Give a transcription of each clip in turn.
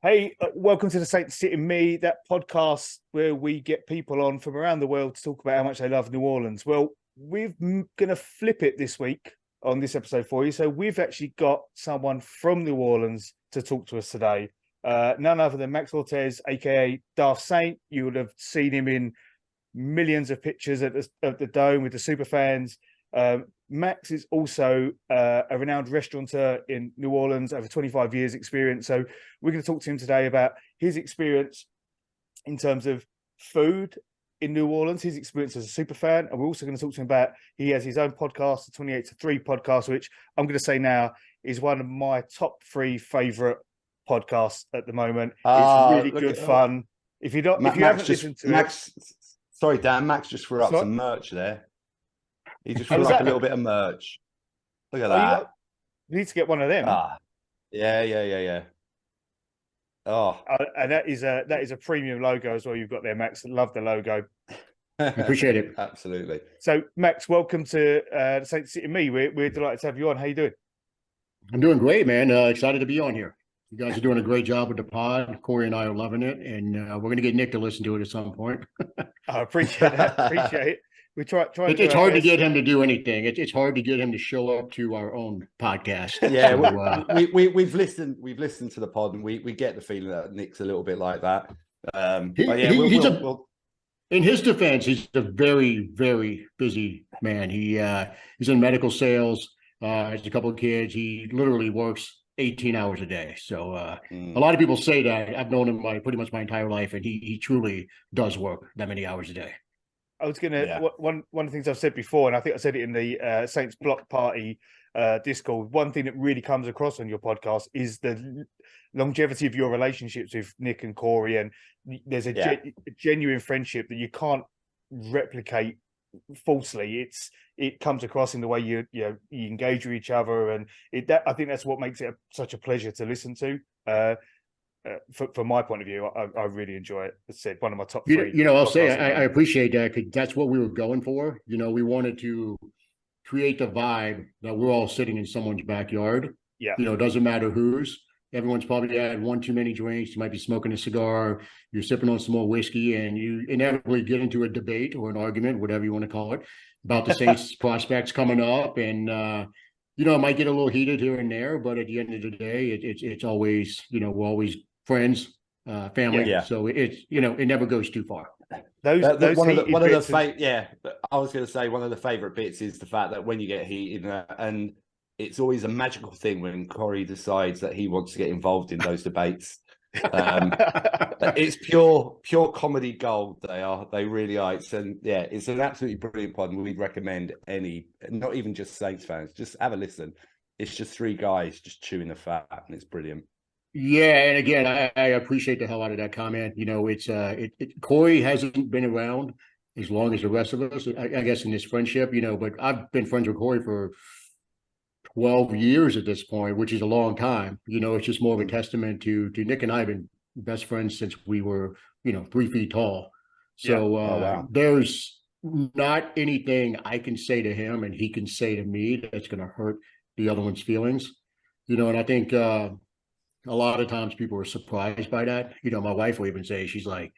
Hey, welcome to the Saint Sitting Me, that podcast where we get people on from around the world to talk about how much they love New Orleans. Well, we're going to flip it this week on this episode for you. So we've actually got someone from New Orleans to talk to us today. None other than Max Ortiz, aka Darth Saint. You would have seen him in millions of pictures at the Dome with the superfans. Max is also a renowned restaurateur in New Orleans, over 25 years experience. So we're going to talk to him today about his experience in terms of food in New Orleans, his experience as a super fan. And we're also going to talk to him about, he has his own podcast, the 28 to 3 podcast, which I'm going to say now is one of my top 3 favorite podcasts at the moment. It's really good fun. If you haven't listened to it. Sorry, Dan, Max just threw up some merch there. He just threw up a little bit of merch. Look at that. You need to get one of them. Yeah. Oh, and that is a premium logo as well. You've got there, Max. Love the logo. Appreciate it. Absolutely. So, Max, welcome to the Saint City Me. We're delighted to have you on. How you doing? I'm doing great, man. Excited to be on here. You guys are doing a great job with the pod. Corey and I are loving it, and we're going to get Nick to listen to it at some point. I appreciate that. Appreciate it. We try. It's hard to get him to do anything. It's hard to get him to show up to our own podcast. Yeah, so, we've listened to the pod, and we get the feeling that Nick's a little bit like that. In his defense, he's a very, very busy man. He's in medical sales. Has a couple of kids. He literally works 18 hours a day. So a lot of people say that. I've known him pretty much my entire life, and he truly does work that many hours a day. I was going to, one of the things I've said before, and I think I said it in the Saints Block Party Discord, one thing that really comes across on your podcast is the longevity of your relationships with Nick and Corey. And there's a genuine friendship that you can't replicate falsely. It comes across in the way you engage with each other. And I think that's what makes it such a pleasure to listen to. From my point of view, I really enjoy it. As I said, one of my top 3. I'll say I appreciate that, because that's what we were going for. We wanted to create the vibe that we're all sitting in someone's backyard. Yeah. It doesn't matter whose. Everyone's probably had one too many drinks. You might be smoking a cigar. You're sipping on some more whiskey, and you inevitably get into a debate or an argument, whatever you want to call it, about the Saints prospects coming up. And it might get a little heated here and there, but at the end of the day, it's always, we're always friends, family. Yeah. So it never goes too far. I was going to say one of the favorite bits is the fact that when you get heated, and it's always a magical thing when Corey decides that he wants to get involved in those debates. It's pure comedy gold. They really are. It's an absolutely brilliant pod, and we'd recommend not even just Saints fans, just have a listen. It's just 3 guys just chewing the fat, and it's brilliant. Yeah, and again, I appreciate the hell out of that comment. Corey hasn't been around as long as the rest of us, I guess, in this friendship, but I've been friends with Corey for 12 years at this point, which is a long time. It's just more of a testament to Nick and I have been best friends since we were, 3 feet tall. So there's not anything I can say to him and he can say to me that's going to hurt the other one's feelings. And I think a lot of times people are surprised by that. My wife will even say, she's like,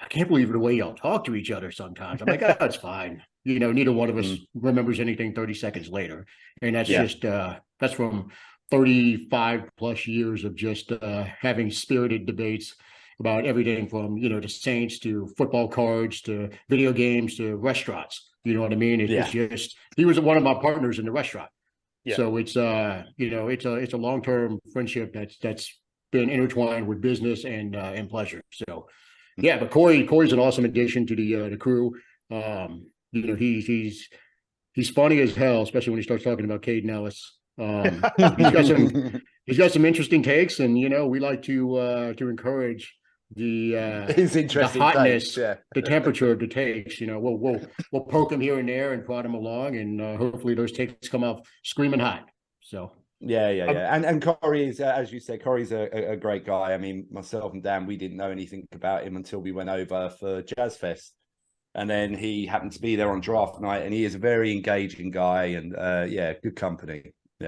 I can't believe the way y'all talk to each other sometimes. I'm like, oh, it's fine. Neither one of us remembers anything 30 seconds later. And that's just, that's from 35 plus years of just having spirited debates about everything from, the Saints to football cards to video games to restaurants. You know what I mean? It's just, he was one of my partners in the restaurant. Yeah. So it's it's a long-term friendship that's been intertwined with business and pleasure. So but Corey's an awesome addition to the crew. He's funny as hell, especially when he starts talking about Caden Ellis. He's got some interesting takes, and we like to encourage the hotness, the temperature of the takes. We'll poke him here and there and prod him along, and hopefully those takes come off screaming hot. So and Corey is, as you said, Corey's a great guy. I mean, myself and Dan, we didn't know anything about him until we went over for Jazz Fest, and then he happened to be there on draft night, and he is a very engaging guy, and good company. He's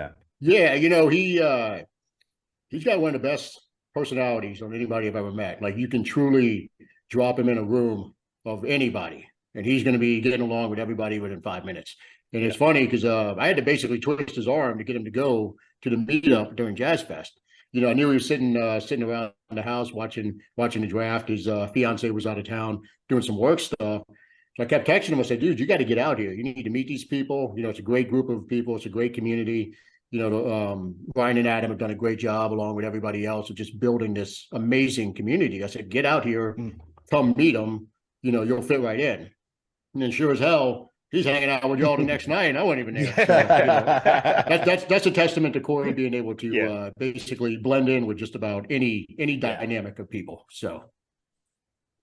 got one of the best personalities on anybody I've ever met. Like, you can truly drop him in a room of anybody, and he's going to be getting along with everybody within 5 minutes. And it's funny because I had to basically twist his arm to get him to go to the meetup during Jazz Fest. You know, I knew he was sitting around the house watching the draft. His fiance was out of town doing some work stuff. So I kept texting him. I said, dude, you got to get out here. You need to meet these people. You know, it's a great group of people. It's a great community. You know, Brian and Adam have done a great job along with everybody else of just building this amazing community. I said, get out here, come meet them. You know, you'll fit right in. And then sure as hell, he's hanging out with y'all the next night, and I wasn't even there. So, you know, that's a testament to Corey being able to basically blend in with just about any dynamic of people. So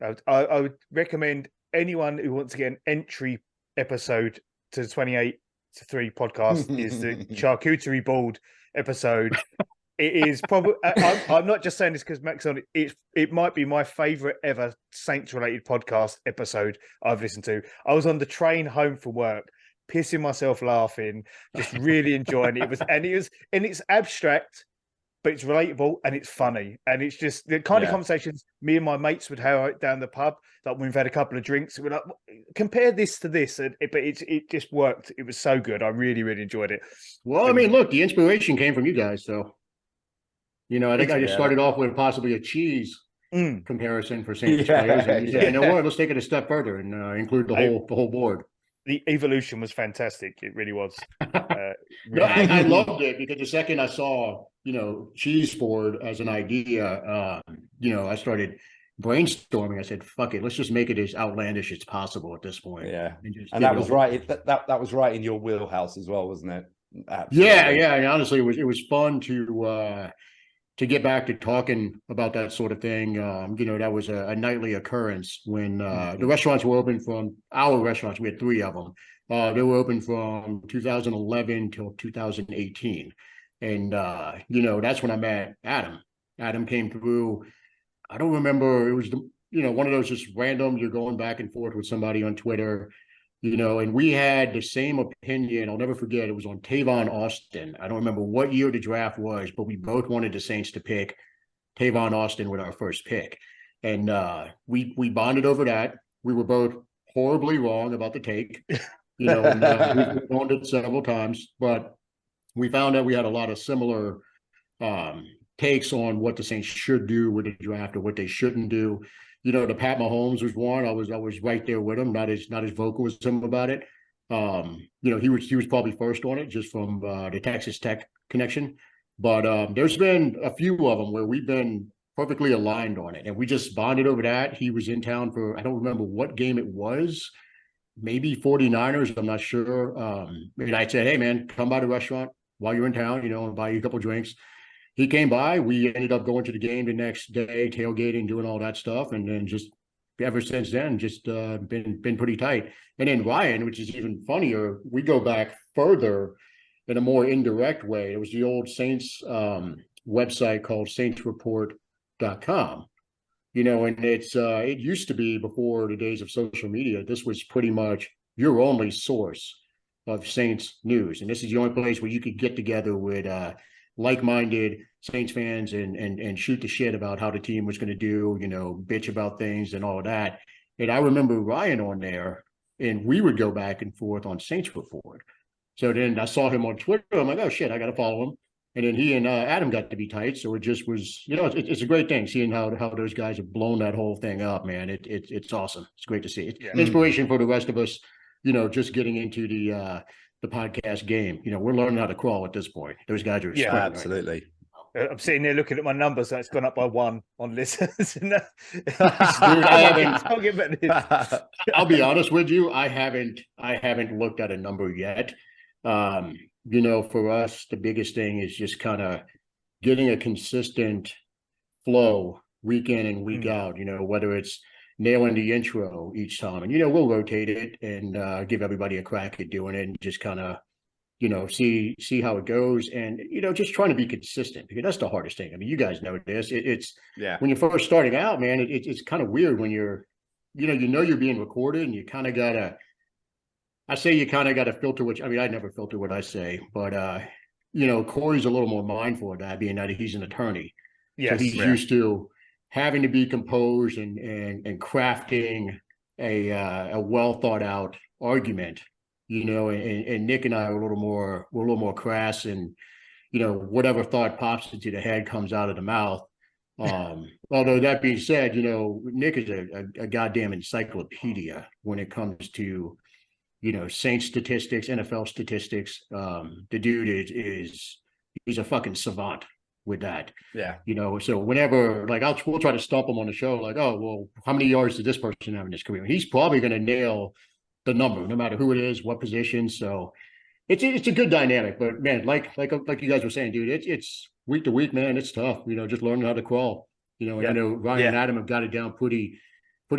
I would recommend anyone who wants to get an entry episode to the 28 to 3 podcast is the charcuterie board episode. It is probably, I'm not just saying this because Max on it, it might be my favorite ever Saints related podcast episode I've listened to. I was on the train home from work, pissing myself laughing, just really enjoying it. And it's abstract, but it's relatable and it's funny. And it's just the kind of conversations me and my mates would have down the pub. Like when we've had a couple of drinks, we're like, compare this to this. But it just worked. It was so good. I really, really enjoyed it. Well, I mean, look, the inspiration came from you guys. So, you know, I think I just started off with possibly a cheese comparison for Saints players. And you said, you know what, let's take it a step further and include the whole board. The evolution was fantastic. It really was. No, I loved it because the second I saw, you know, cheese board as an idea, you know, I started brainstorming. I said, fuck it, let's just make it as outlandish as possible at this point. Yeah. And that was right. That was right in your wheelhouse as well, wasn't it? Absolutely. Yeah. And honestly, it was fun to get back to talking about that sort of thing. You know, that was a nightly occurrence when the restaurants were open. From our restaurants, we had 3 of them. They were open from 2011 till 2018. And, you know, that's when I met Adam. Adam came through. I don't remember. It was, you know, one of those just random, you're going back and forth with somebody on Twitter, you know, and we had the same opinion. I'll never forget. It was on Tavon Austin. I don't remember what year the draft was, but we both wanted the Saints to pick Tavon Austin with our first pick. And we bonded over that. We were both horribly wrong about the take, you know, and we've owned it several times, but we found that we had a lot of similar takes on what the Saints should do with the draft or what they shouldn't do. You know, the Pat Mahomes was one. I was right there with him, not as vocal as him about it. You know, he was probably first on it just from the Texas Tech connection. But there's been a few of them where we've been perfectly aligned on it, and we just bonded over that. He was in town for, I don't remember what game it was, maybe 49ers, I'm not sure. And I said, hey man, come by the restaurant while you're in town, you know, and buy you a couple of drinks. He came by. We ended up going to the game the next day, tailgating, doing all that stuff, and then just ever since then, just been pretty tight. And then Ryan, which is even funnier, we go back further in a more indirect way. It was the old Saints website called saintsreport.com. You know, and it used to be, before the days of social media, this was pretty much your only source of Saints news, and this is the only place where you could get together with like-minded Saints fans and shoot the shit about how the team was going to do, you know, bitch about things and all of that. And I remember Ryan on there, and we would go back and forth on Saints Report. So then I saw him on Twitter. I'm like, oh shit, I got to follow him. And then he and Adam got to be tight. So it just was, you know, it's a great thing seeing how those guys have blown that whole thing up, man. It's awesome. It's great to see. It's inspiration for the rest of us, you know, just getting into the podcast game. You know, we're learning how to crawl at this point. Those guys are absolutely. Right? I'm sitting there looking at my numbers, so it's gone up by 1 on listens. Dude, I'll be honest with you, I haven't looked at a number yet. You know, for us, the biggest thing is just kind of getting a consistent flow week in and week out, you know, whether it's nailing the intro each time. And, you know, we'll rotate it and give everybody a crack at doing it and just kind of, you know, see how it goes. And, you know, just trying to be consistent, because that's the hardest thing. I mean, you guys know this. It's when you're first starting out, man, it's kind of weird when you're, you know, you're being recorded and you kind of got to, I say you kind of got to filter what, I mean, I never filter what I say, but, you know, Corey's a little more mindful of that, being that he's an attorney. Yes, so he's used to having to be composed and crafting a well thought out argument, and Nick and I are a little more crass, and whatever thought pops into the head comes out of the mouth. Although that being said, Nick is a goddamn encyclopedia when it comes to Saints statistics, NFL statistics. The dude he's a fucking savant with that. Yeah. So whenever we'll try to stump him on the show, like, oh, well, how many yards did this person have in his career? He's probably going to nail the number, no matter who it is, what position. So it's a good dynamic. But man, like you guys were saying, dude, it's week to week, man. It's tough. Just learning how to crawl. And I know Ryan and Adam have got it down pretty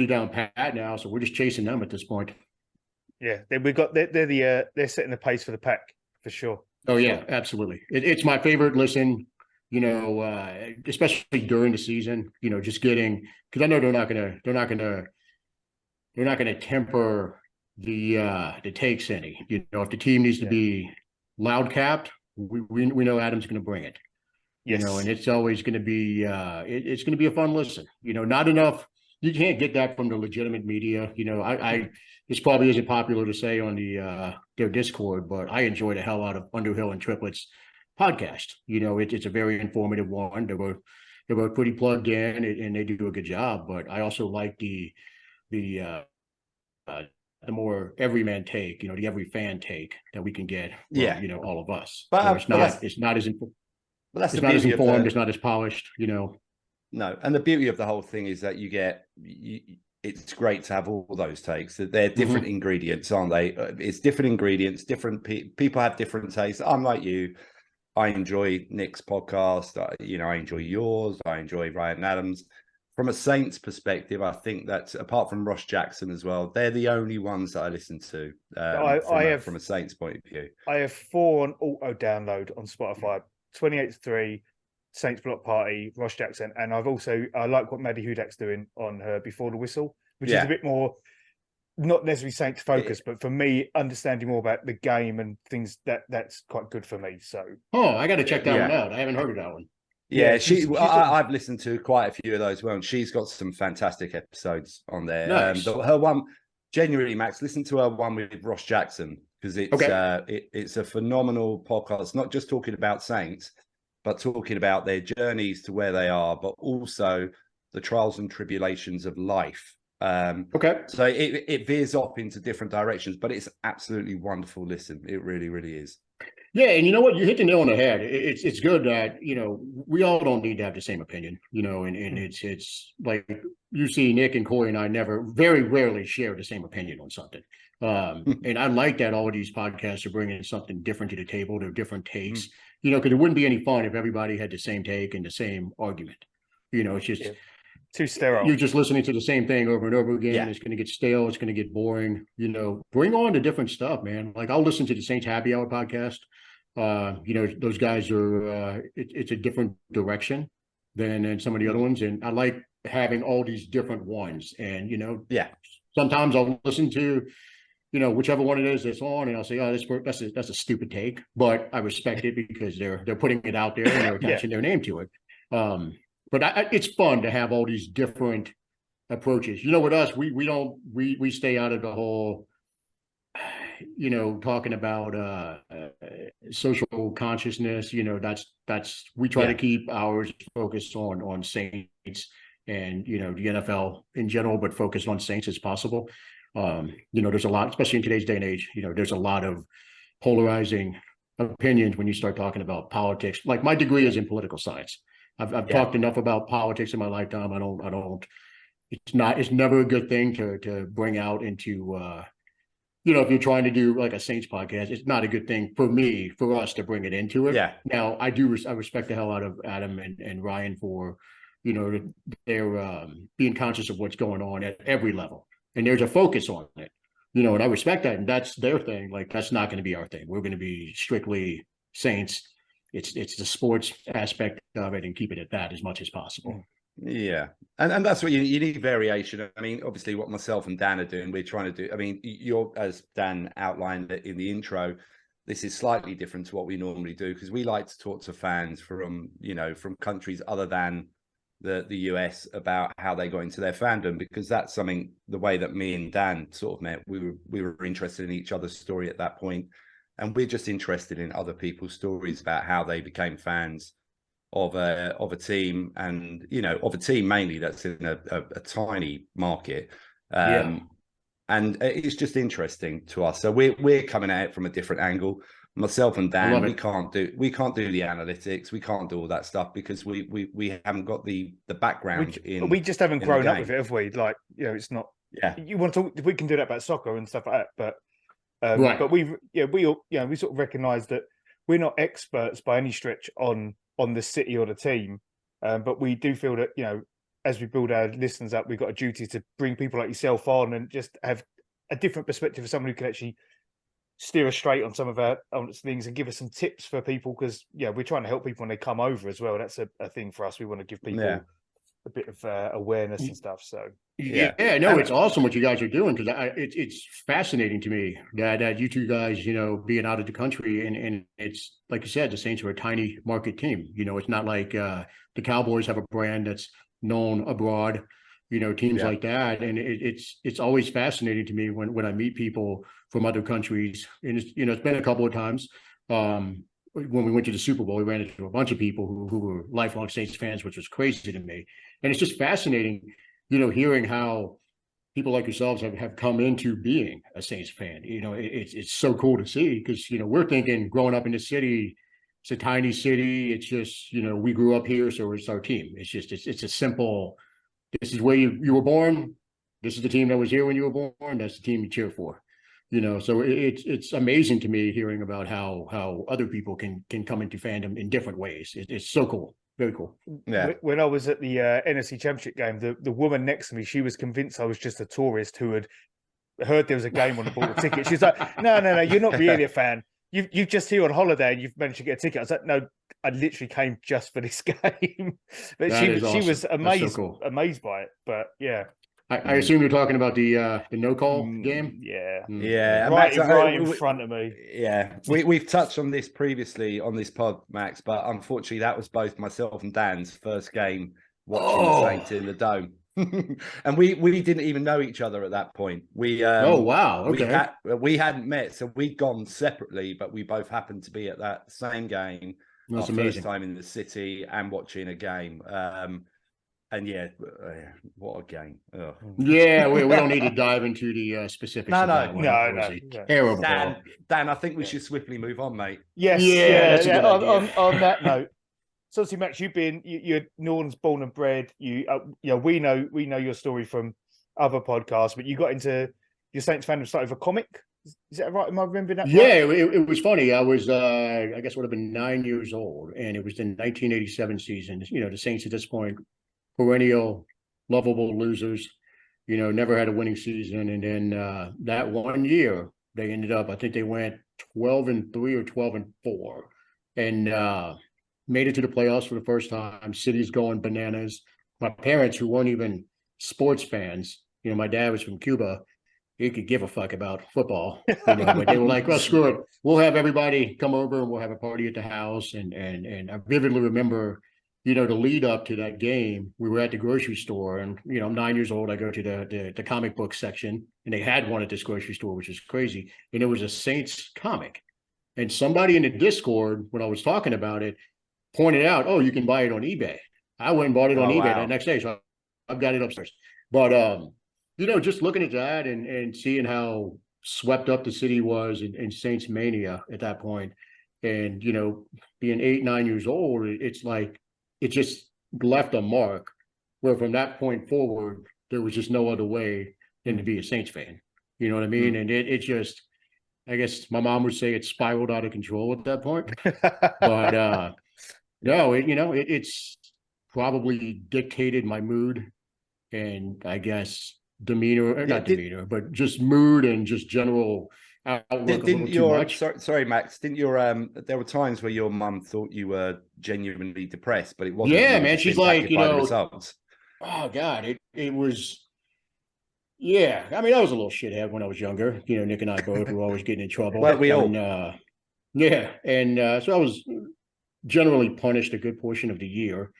down pat now. So we're just chasing them at this point. Yeah, they're setting the pace for the pack for sure. Oh yeah, absolutely. It's my favorite listen. Especially during the season, just getting, because I know they're not gonna temper the takes any. If the team needs to be loud capped, we know Adam's going to bring it. Yes. And it's always going to be it's going to be a fun listen. Not enough. You can't get that from the legitimate media. This probably isn't popular to say on their Discord, but I enjoy the hell out of Underhill and Triplets podcast. It's a very informative one. They're both pretty plugged in, and they do a good job. But I also like the more everyman take, the every fan take that we can get from, all of us. But it's not as informed, it's not as polished, No, and the beauty of the whole thing is that it's great to have all those takes. That they're different ingredients, aren't they? It's different ingredients, different people have different tastes. I'm like you. I enjoy Nick's podcast. I enjoy yours. I enjoy Ryan Adams. From a Saints perspective, I think that apart from Ross Jackson as well, they're the only ones that I listen to from a Saints point of view. I have 4 on auto download on Spotify, 28-3, Saints Block Party, Ross Jackson. And I like what Maddie Hudak's doing on her Before the Whistle, which is a bit more, not necessarily Saints focused, but for me, understanding more about the game and things, that's quite good for me. So, I got to check that one out. I haven't heard of that one. Yeah, I've listened to quite a few of those. Well, and she's got some fantastic episodes on there. Nice. Her one, genuinely, Max, listen to her one with Ross Jackson, because it's a phenomenal podcast. Not just talking about Saints, but talking about their journeys to where they are, but also the trials and tribulations of life. So it veers off into different directions, but it's absolutely wonderful listen. It really, really is. Yeah, and you know what? You hit the nail on the head. It's good that we all don't need to have the same opinion. And it's like you see Nick and Corey and I very rarely share the same opinion on something. And I like that all of these podcasts are bringing something different to the table. They're different takes. Because it wouldn't be any fun if everybody had the same take and the same argument. It's just too sterile. You're just listening to the same thing over and over again. Yeah. It's going to get stale. It's going to get boring. Bring on the different stuff, man. Like I'll listen to the Saints Happy Hour podcast. Those guys are. It's a different direction than some of the other ones, and I like having all these different ones. And sometimes I'll listen to whichever one it is that's on, and I'll say, oh, that's a stupid take, but I respect it because they're putting it out there and they're attaching their name to it. But it's fun to have all these different approaches. With us, we stay out of the whole, talking about social consciousness. We try to keep ours focused on Saints and the NFL in general, but focused on Saints as possible. There's a lot, especially in today's day and age. There's a lot of polarizing opinions when you start talking about politics. Like my degree is in political science. I've talked enough about politics in my lifetime. I don't. It's never a good thing to bring out into. If you're trying to do like a Saints podcast, it's not a good thing for us to bring it into it. Yeah. Now I respect the hell out of Adam and Ryan for, they're being conscious of what's going on at every level, and there's a focus on it. And I respect that, and that's their thing. Like that's not going to be our thing. We're going to be strictly Saints. It's the sports aspect of it and keep it at that as much as possible. Yeah. And that's what you need variation. I mean, obviously what myself and Dan are doing, we're trying to do. I mean, you're, as Dan outlined in the intro, this is slightly different to what we normally do, because we like to talk to fans from countries other than the US about how they got into their fandom, because that's something, the way that me and Dan sort of met, we were interested in each other's story at that point, and we're just interested in other people's stories about how they became fans of a team, and of a team mainly that's in a tiny market. And it's just interesting to us. So we're coming at it from a different angle. Myself and Dan, we can't do the analytics, we can't do all that stuff, because we haven't got the background we just haven't grown up with it, have we? Like, it's not. Yeah. You want to talk? We can do that about soccer and stuff like that, but but we sort of recognise that we're not experts by any stretch on the city or the team, but we do feel that as we build our listeners up, we've got a duty to bring people like yourself on and just have a different perspective of someone who can actually steer us straight on some of our things and give us some tips for people, because we're trying to help people when they come over as well. That's a thing for us. We want to give people a bit of awareness and stuff. So it's awesome what you guys are doing, because it's fascinating to me that you two guys, being out of the country, and it's like you said, the Saints are a tiny market team. It's not like the Cowboys have a brand that's known abroad, teams like that. And it's always fascinating to me when I meet people from other countries. And it's been a couple of times. When we went to the Super Bowl, we ran into a bunch of people who were lifelong Saints fans, which was crazy to me. And it's just fascinating, hearing how people like yourselves have come into being a Saints fan. It's so cool to see, because we're thinking, growing up in the city, it's a tiny city. It's just, we grew up here, so it's our team. It's just, it's a simple, this is where you were born. This is the team that was here when you were born. That's the team you cheer for. So it's amazing to me hearing about how other people can come into fandom in different ways. It's so cool. Very cool. Yeah. When I was at the NFC Championship game, the woman next to me, she was convinced I was just a tourist who had heard there was a game on and bought a ticket. She's like, no, you're not really a fan. You've just here on holiday and you've managed to get a ticket. I was like, no, I literally came just for this game. But she was amazed, amazed by it. But yeah. I assume you're talking about the no call game. Yeah, right in front of me. Yeah, we've touched on this previously on this pod, Max, but unfortunately that was both myself and Dan's first game watching the Saints in the Dome. And we didn't even know each other at that point. We hadn't met, so we'd gone separately, but we both happened to be at that same game. That's First amazing. time in the city and watching a game. And what a game! Ugh. Yeah, we don't need to dive into the specifics. No. Terrible. Dan, I think we should swiftly move on, mate. Yes, yeah. On that note, so obviously, Max, you're New Orleans born and bred. We know your story from other podcasts, but you got into your Saints fandom started with a comic. Is that right? Am I remembering that right? Yeah, it was funny. I was, I guess, would have been 9 years old, and it was the 1987 season. The Saints at this point, perennial lovable losers, never had a winning season. And then that one year they ended up, I think they went 12-3 or 12-4, and made it to the playoffs for the first time. City's going bananas. My parents, who weren't even sports fans, my dad was from Cuba. He could give a fuck about football, but they were like, well, screw it. We'll have everybody come over and we'll have a party at the house. And I vividly remember, the lead up to that game, we were at the grocery store, and I'm 9 years old. I go to the comic book section, and they had one at this grocery store, which is crazy. And it was a Saints comic. And somebody in the Discord, when I was talking about it, pointed out, oh, you can buy it on eBay. I went and bought it on eBay that next day, so I've got it upstairs. But just looking at that and seeing how swept up the city was in Saints mania at that point, and being 8, 9 years old, it's like it just left a mark, where from that point forward there was just no other way than to be a Saints fan. You know what I mean? And it just, I guess my mom would say, it spiraled out of control at that point. But no, it's probably dictated my mood, and I guess demeanor, but just mood and just general outlook. Sorry, Max, didn't your there were times where your mum thought you were genuinely depressed, but it wasn't. Yeah, man, she's like, by the results. Oh God, it was. Yeah, I mean, I was a little shithead when I was younger. Nick and I both were always getting in trouble. Well, we all. Yeah, and so I was generally punished a good portion of the year.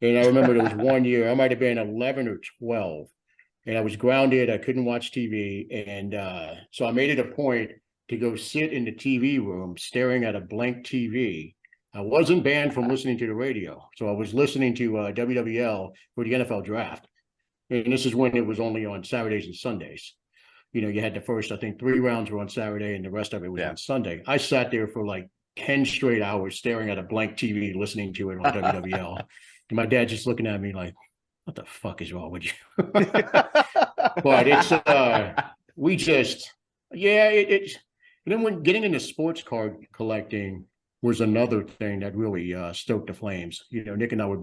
And I remember there was one year, I might have been 11 or 12, and I was grounded. I couldn't watch TV. And so I made it a point to go sit in the TV room staring at a blank TV. I wasn't banned from listening to the radio. So I was listening to WWL for the NFL draft. And this is when it was only on Saturdays and Sundays. You had the first, I think, 3 rounds were on Saturday and the rest of it was on Sunday. I sat there for like 10 straight hours staring at a blank TV, listening to it on WWL. And my dad just looking at me like, what the fuck is wrong with you? But it's, we just, and then when getting into sports card collecting was another thing that really stoked the flames. Nick and I were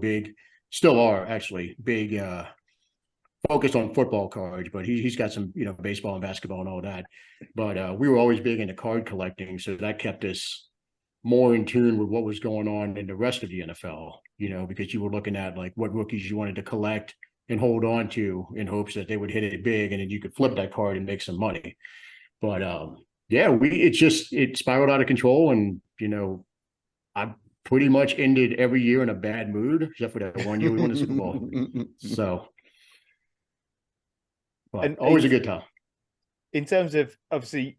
still are actually big, focused on football cards, but he's got some, baseball and basketball and all that. But we were always big into card collecting. So that kept us more in tune with what was going on in the rest of the NFL, because you were looking at like what rookies you wanted to collect and hold on to in hopes that they would hit it big and then you could flip that card and make some money. But it spiraled out of control. And, I pretty much ended every year in a bad mood, except for that one year we won the Super Bowl. So, and always a good time. In terms of, obviously,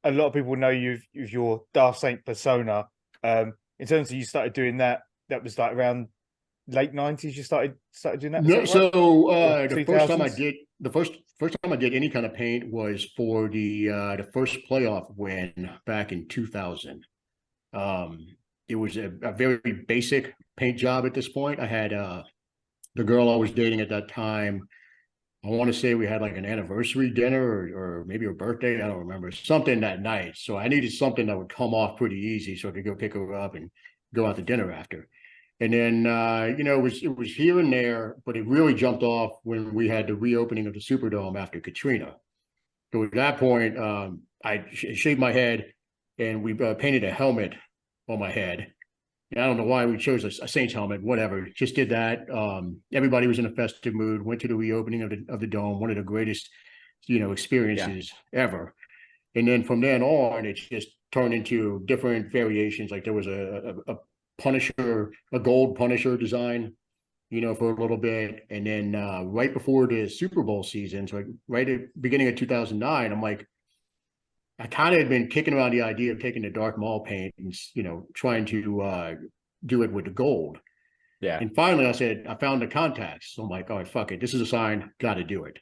a lot of people know you with your Darth Saint persona. In terms of you started doing that was like around late 90s. You started doing that. No, so right? the first time I did any kind of paint was for the first playoff win back in 2000. It was a very basic paint job at this point. I had the girl I was dating at that time. I want to say we had like an anniversary dinner or maybe her birthday. I don't remember, something that night. So I needed something that would come off pretty easy so I could go pick her up and go out to dinner after. And then, it was here and there, but it really jumped off when we had the reopening of the Superdome after Katrina. So at that point, I shaved my head and we painted a helmet on my head. I don't know why we chose a Saints helmet, whatever, just did that. Everybody was in a festive mood, went to the reopening of the dome, one of the greatest, experiences ever. And then from then on, it just turned into different variations. Like there was a Punisher, a gold Punisher design, for a little bit. And then right before the Super Bowl season, so right at the beginning of 2009, I'm like, I kind of had been kicking around the idea of taking the dark Maul paint and, trying to do it with the gold. Yeah. And finally I said, I found the contacts. So I'm like, all right, fuck it. This is a sign, got to do it.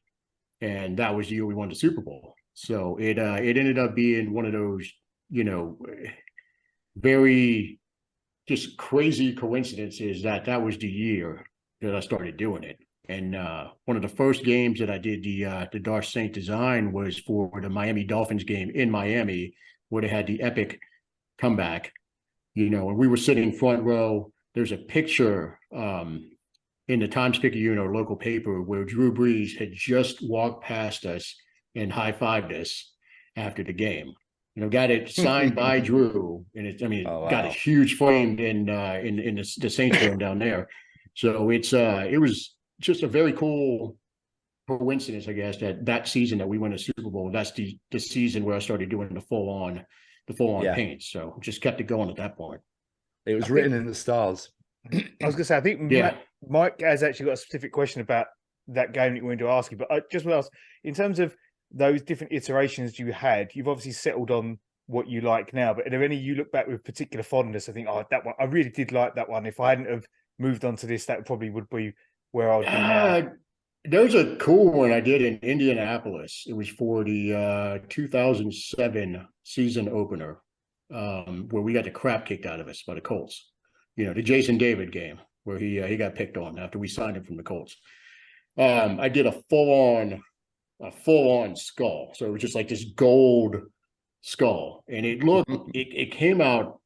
And that was the year we won the Super Bowl. So it ended up being one of those, very just crazy coincidences that was the year that I started doing it. And one of the first games that I did the Darth Saint design was for the Miami Dolphins game in Miami, where they had the epic comeback, and we were sitting front row. There's a picture in the Times-Picayune, our local paper, where Drew Brees had just walked past us and high-fived us after the game. Got it signed by Drew, and got a huge frame in the Saints room down there. So it was just a very cool coincidence, I guess, that season that we won a Super Bowl. That's the season where I started doing the full on paint. So just kept it going at that point. It was written in the stars. I was going to say, I think Mike has actually got a specific question about that game that you wanted to ask you, but I just want to ask, in terms of those different iterations you had, you've obviously settled on what you like now, but are there any you look back with particular fondness? I think, that one, I really did like that one. If I hadn't have moved on to this, that probably would be where I would be now. There's a cool one I did in Indianapolis. It was for the 2007 season opener, where we got the crap kicked out of us by the Colts. The Jason David game where he got picked on after we signed him from the Colts. I did a full on skull. So it was just like this gold skull, and it came out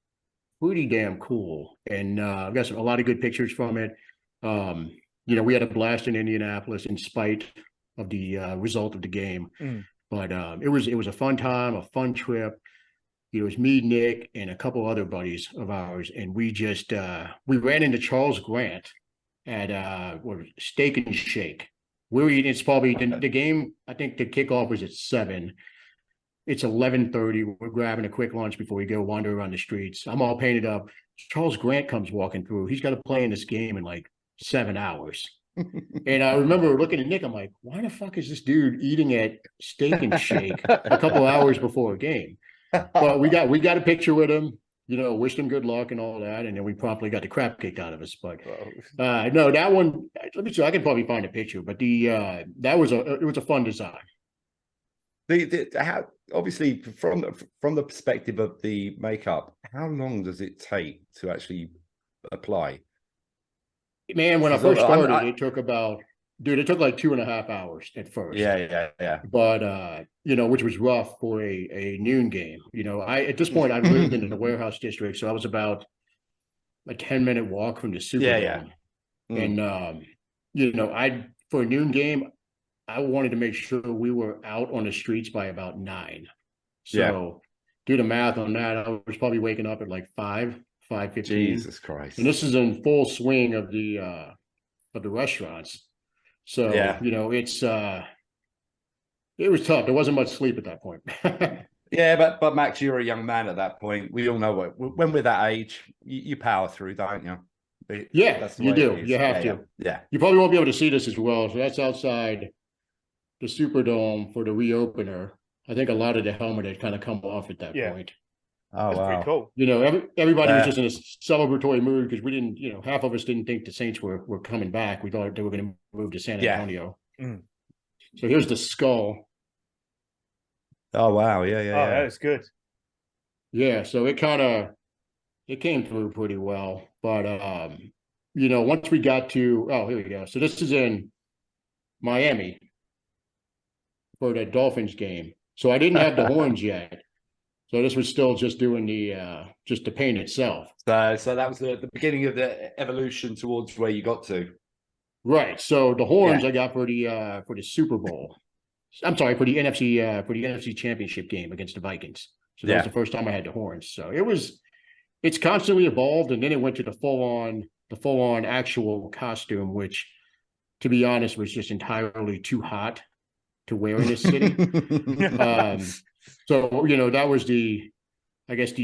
pretty damn cool. And I've got a lot of good pictures from it. We had a blast in Indianapolis in spite of the result of the game. But it was a fun time, a fun trip. It was me, Nick, and a couple other buddies of ours, and we just we ran into Charles Grant at Steak and Shake. We were eating. It's probably the game. I think the kickoff was at 7, It's 11:30. We're grabbing a quick lunch before we go wander around the streets. I'm all painted up. Charles Grant comes walking through. He's got to play in this game in like 7 hours. And I remember looking at Nick. I'm like, why the fuck is this dude eating at Steak and Shake a couple hours before a game? But we got a picture with him. Wished him good luck and all that, and then we promptly got the crap kicked out of us. But no, that one. Let me see. I can probably find a picture, but it was a fun design. Obviously from the perspective of the makeup, how long does it take to actually apply? Man, when I first started, it took like 2.5 hours at first. Yeah. But which was rough for a noon game. At this point I lived in the warehouse district, so I was about a 10-minute walk from the Superdome. And for a noon game, I wanted to make sure we were out on the streets by about 9. So do the math on that. I was probably waking up at like 5:15. Jesus Christ. And this is in full swing of the restaurants. So it's it was tough. There wasn't much sleep at that point. Yeah, but Max, you're a young man at that point. We all know when we're that age, you power through, don't you? That's you do. You have to. Yeah. You probably won't be able to see this as well. So that's outside the Superdome for the reopener. I think a lot of the helmet had kind of come off at that point. Oh, that's pretty cool. Everybody was just in a celebratory mood because we didn't, half of us didn't think the Saints were coming back. We thought they were going to move to San Antonio. So here's the skull. Oh wow, yeah. That was good. Yeah, so it came through pretty well. But once we got to here we go. So this is in Miami for the Dolphins game. So I didn't have the horns yet. So this was still just doing the paint itself. So that was the beginning of the evolution towards where you got to. Right. So the horns I got for the Super Bowl. I'm sorry, for the NFC Championship game against the Vikings. So that was the first time I had the horns. So it's constantly evolved, and then it went to the full on actual costume, which, to be honest, was just entirely too hot to wear in this city. So that was the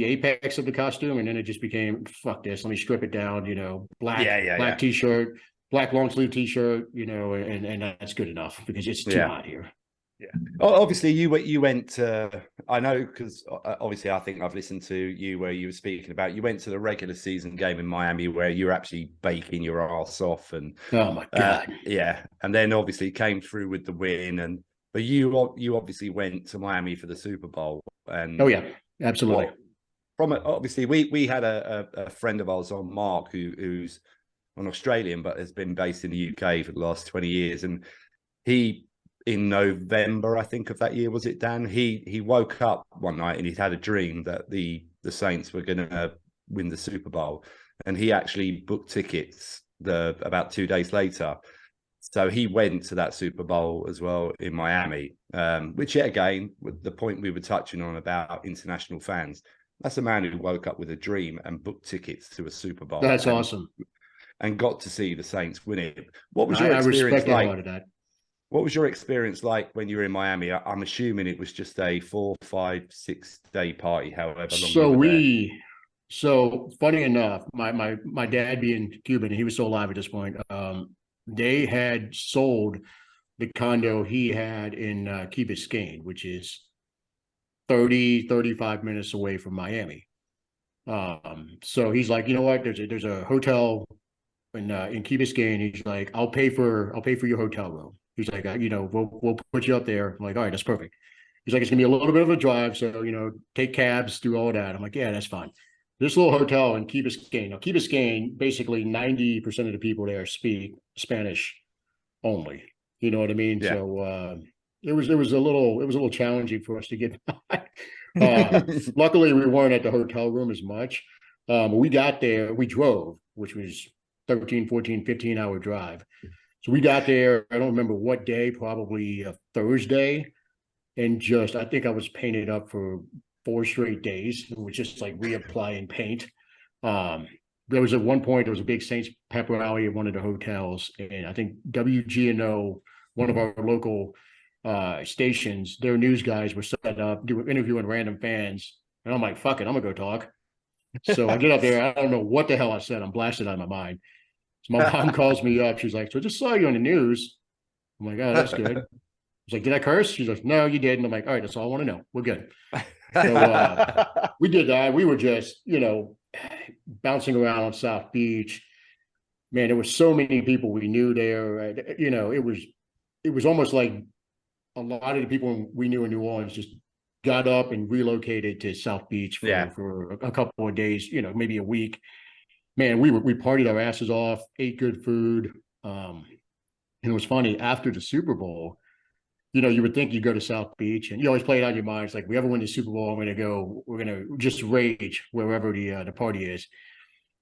apex of the costume, and then it just became, fuck this, let me strip it down. Black t-shirt, black long sleeve t-shirt, and that's good enough because it's too hot here. Yeah. Obviously, you went. I know because obviously I think I've listened to you where you were speaking about you went to the regular season game in Miami where you were actually baking your arse off, and oh my god, and then obviously came through with the win, but you obviously went to Miami for the Super Bowl, and absolutely. Obviously we had a friend of ours on, Mark, who's an Australian but has been based in the UK for the last 20 years, and he. In November, I think, of that year, was it, Dan? He woke up one night and he'd had a dream that the Saints were going to win the Super Bowl, and he actually booked tickets about 2 days later. So he went to that Super Bowl as well in Miami, which yet again, with the point we were touching on about international fans, that's a man who woke up with a dream and booked tickets to a Super Bowl. That's awesome. And got to see the Saints win it. What was your experience like? What was your experience like when you were in Miami? I'm assuming it was just a 4, 5, 6 day party, however long. So funny enough, my dad being Cuban, he was still alive at this point. They had sold the condo he had in Key Biscayne, which is 35 minutes away from Miami. So he's like, you know what? There's a hotel in Key Biscayne. He's like, I'll pay for your hotel room. He's like, we'll put you up there. I'm like, all right, that's perfect. He's like, it's gonna be a little bit of a drive, so take cabs, do all that. I'm like, yeah, that's fine. This little hotel in Key Biscayne. Now, Key Biscayne, basically 90% of the people there speak Spanish only. You know what I mean? Yeah. So it was a little challenging for us to get by. Luckily, we weren't at the hotel room as much. We got there, we drove, which was 13, 14, 15-hour drive. So we got there, I don't remember what day, probably a Thursday, and I think I was painted up for 4 straight days. It was just like reapplying paint. There was at one point, there was a big Saints pep rally at one of the hotels, and I think WGNO, one of our local stations, their news guys were set up interviewing random fans, and I'm like, fuck it, I'm gonna go talk. So I get up there, I don't know what the hell I said, I'm blasted out of my mind. So my mom calls me up, she's like, so I just saw you on the news. I'm like, oh, that's good. She's like, did I curse? She's like, no, you didn't. I'm like, all right, that's all I want to know. We're good. So we did that. We were just, bouncing around on South Beach. Man, there were so many people we knew there. It was almost like a lot of the people we knew in New Orleans just got up and relocated to South Beach for a couple of days, maybe a week. Man, we partied our asses off, ate good food. And it was funny, after the Super Bowl, you would think you go to South Beach and you always play it on your mind. It's like, we ever win the Super Bowl, we're going to just rage wherever the party is.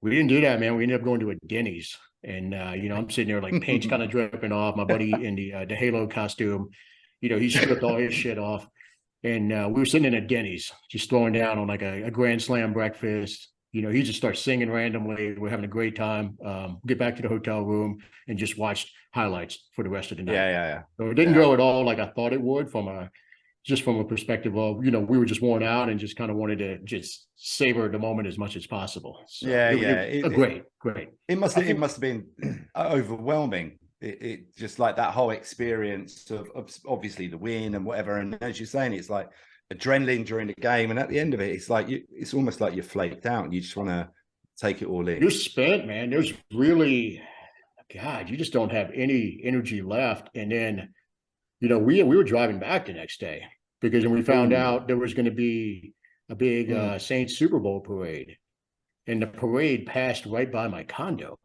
We didn't do that, man. We ended up going to a Denny's, and I'm sitting there like paint's kind of dripping off. My buddy in the Halo costume, he stripped all his shit off, and we were sitting in a Denny's, just throwing down on like a Grand Slam breakfast. He just starts singing randomly. We're having a great time. Get back to the hotel room and just watched highlights for the rest of the night. Yeah. So it didn't go at all like I thought it would from a perspective of, we were just worn out and just kind of wanted to just savor the moment as much as possible. So great. It must have been overwhelming. It just like that whole experience of obviously the win and whatever. And as you're saying, it's like adrenaline during the game, and at the end of it, it's like it's almost like you're flaked out and you just want to take it all in. You're spent, man. There's really, God, you just don't have any energy left. And then, we were driving back the next day because when we found out there was going to be a big Saints Super Bowl parade, and the parade passed right by my condo.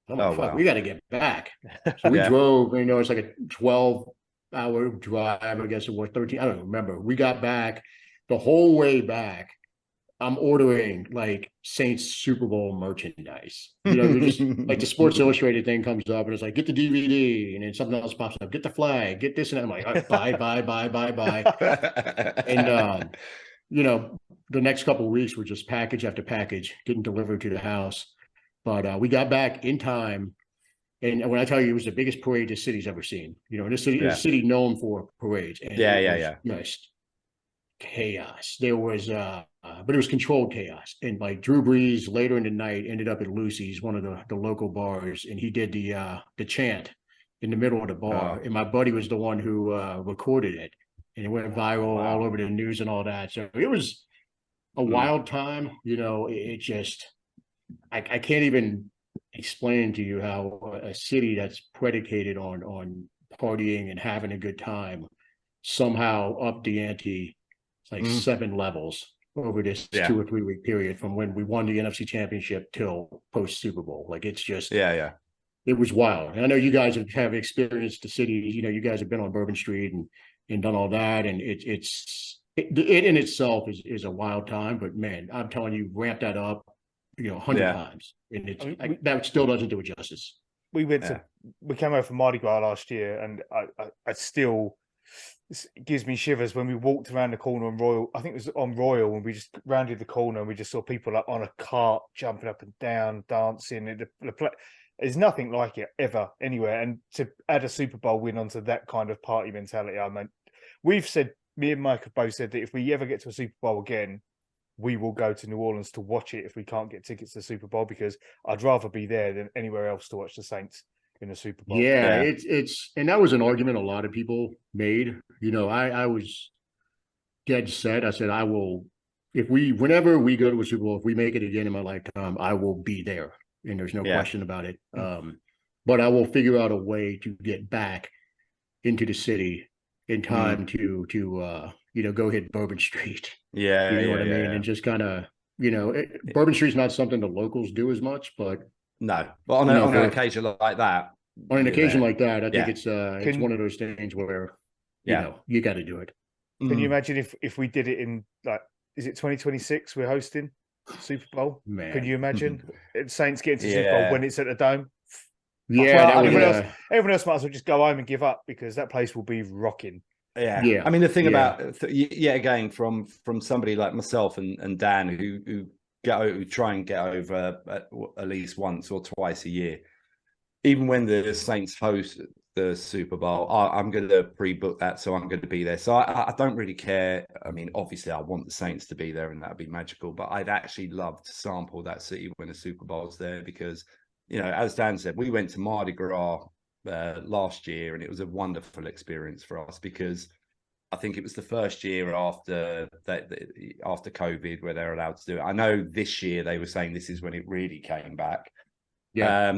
I'm like, fuck, we got to get back. So we drove, it's like a 12-hour drive, I guess it was 13. I don't remember. We got back, the whole way back, I'm ordering like Saints Super Bowl merchandise. Just like the Sports Illustrated thing comes up and it's like, get the DVD, and then something else pops up, get the flag, get this, and I'm like, all right, buy. And the next couple of weeks were just package after package getting delivered to the house. But we got back in time. And when I tell you, it was the biggest parade the city's ever seen. This city known for parades. And just chaos. There was, but it was controlled chaos. And like Drew Brees later in the night ended up at Lucy's, one of the local bars, and he did the chant in the middle of the bar. And my buddy was the one who recorded it, and it went viral all over the news and all that. So it was a wild time. It just, I can't even explain to you how a city that's predicated on partying and having a good time somehow upped the ante like 7 levels over this 2 or 3 week period from when we won the NFC Championship till post Super Bowl. Like it's just it was wild. And I know you guys have experienced the city. You guys have been on Bourbon Street and done all that, and it in itself is a wild time. But man, I'm telling you, ramp that up 100 times, and that still doesn't do it justice. We came over from Mardi Gras last year, and I still, it gives me shivers when we walked around the corner on Royal. I think it was on Royal, and we just rounded the corner and we just saw people like on a cart jumping up and down, dancing. There's nothing like it ever anywhere. And to add a Super Bowl win onto that kind of party mentality, I mean, me and Mike have both said that if we ever get to a Super Bowl again, we will go to New Orleans to watch it if we can't get tickets to the Super Bowl, because I'd rather be there than anywhere else to watch the Saints in the Super Bowl. Yeah, it's and that was an argument a lot of people made. I was dead set. I said, I will, whenever we go to a Super Bowl, if we make it again in my lifetime, I will be there. And there's no question about it. But I will figure out a way to get back into the city in time to go hit Bourbon Street. What I mean? And just kind of, Bourbon Street's not something the locals do as much, but no, but on an occasion like that, on an occasion like that, I think it's one of those things where, you got to do it. Can you imagine if we did it in, like, is it 2026 we're hosting Super Bowl? Man. Can you imagine Saints getting to Super Bowl when it's at the Dome? Yeah, everyone else might as well just go home and give up, because that place will be rocking. Yeah. I mean, the thing about again, from somebody like myself and Dan who try and get over at least once or twice a year, even when the Saints host the Super Bowl. I'm going to pre-book that, so I'm going to be there. So I don't really care. I mean, obviously, I want the Saints to be there, and that'd be magical. But I'd actually love to sample that city when the Super Bowl's there, because, you know, as Dan said, we went to Mardi Gras last year, and it was a wonderful experience for us, because I think it was the first year after COVID where they're allowed to do it. I know this year they were saying this is when it really came back. Yeah.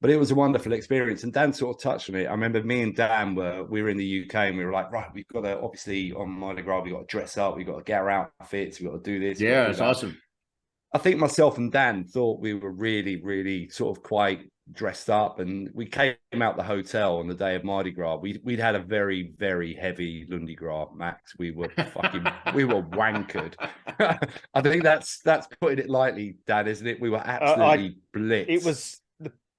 But it was a wonderful experience. And Dan sort of touched on it. I remember me and Dan we were in the UK, and we were like, right, we've got to, obviously on Mardi Gras, we've got to dress up, we've got to get our outfits, we've got to do this. Yeah, it's awesome. I think myself and Dan thought we were really, really sort of quite dressed up, and we came out the hotel on the day of Mardi Gras. We'd had a very, very heavy Lundi Gras, Max. We were wankered. I think that's putting it lightly, Dan, isn't it? We were absolutely blitzed.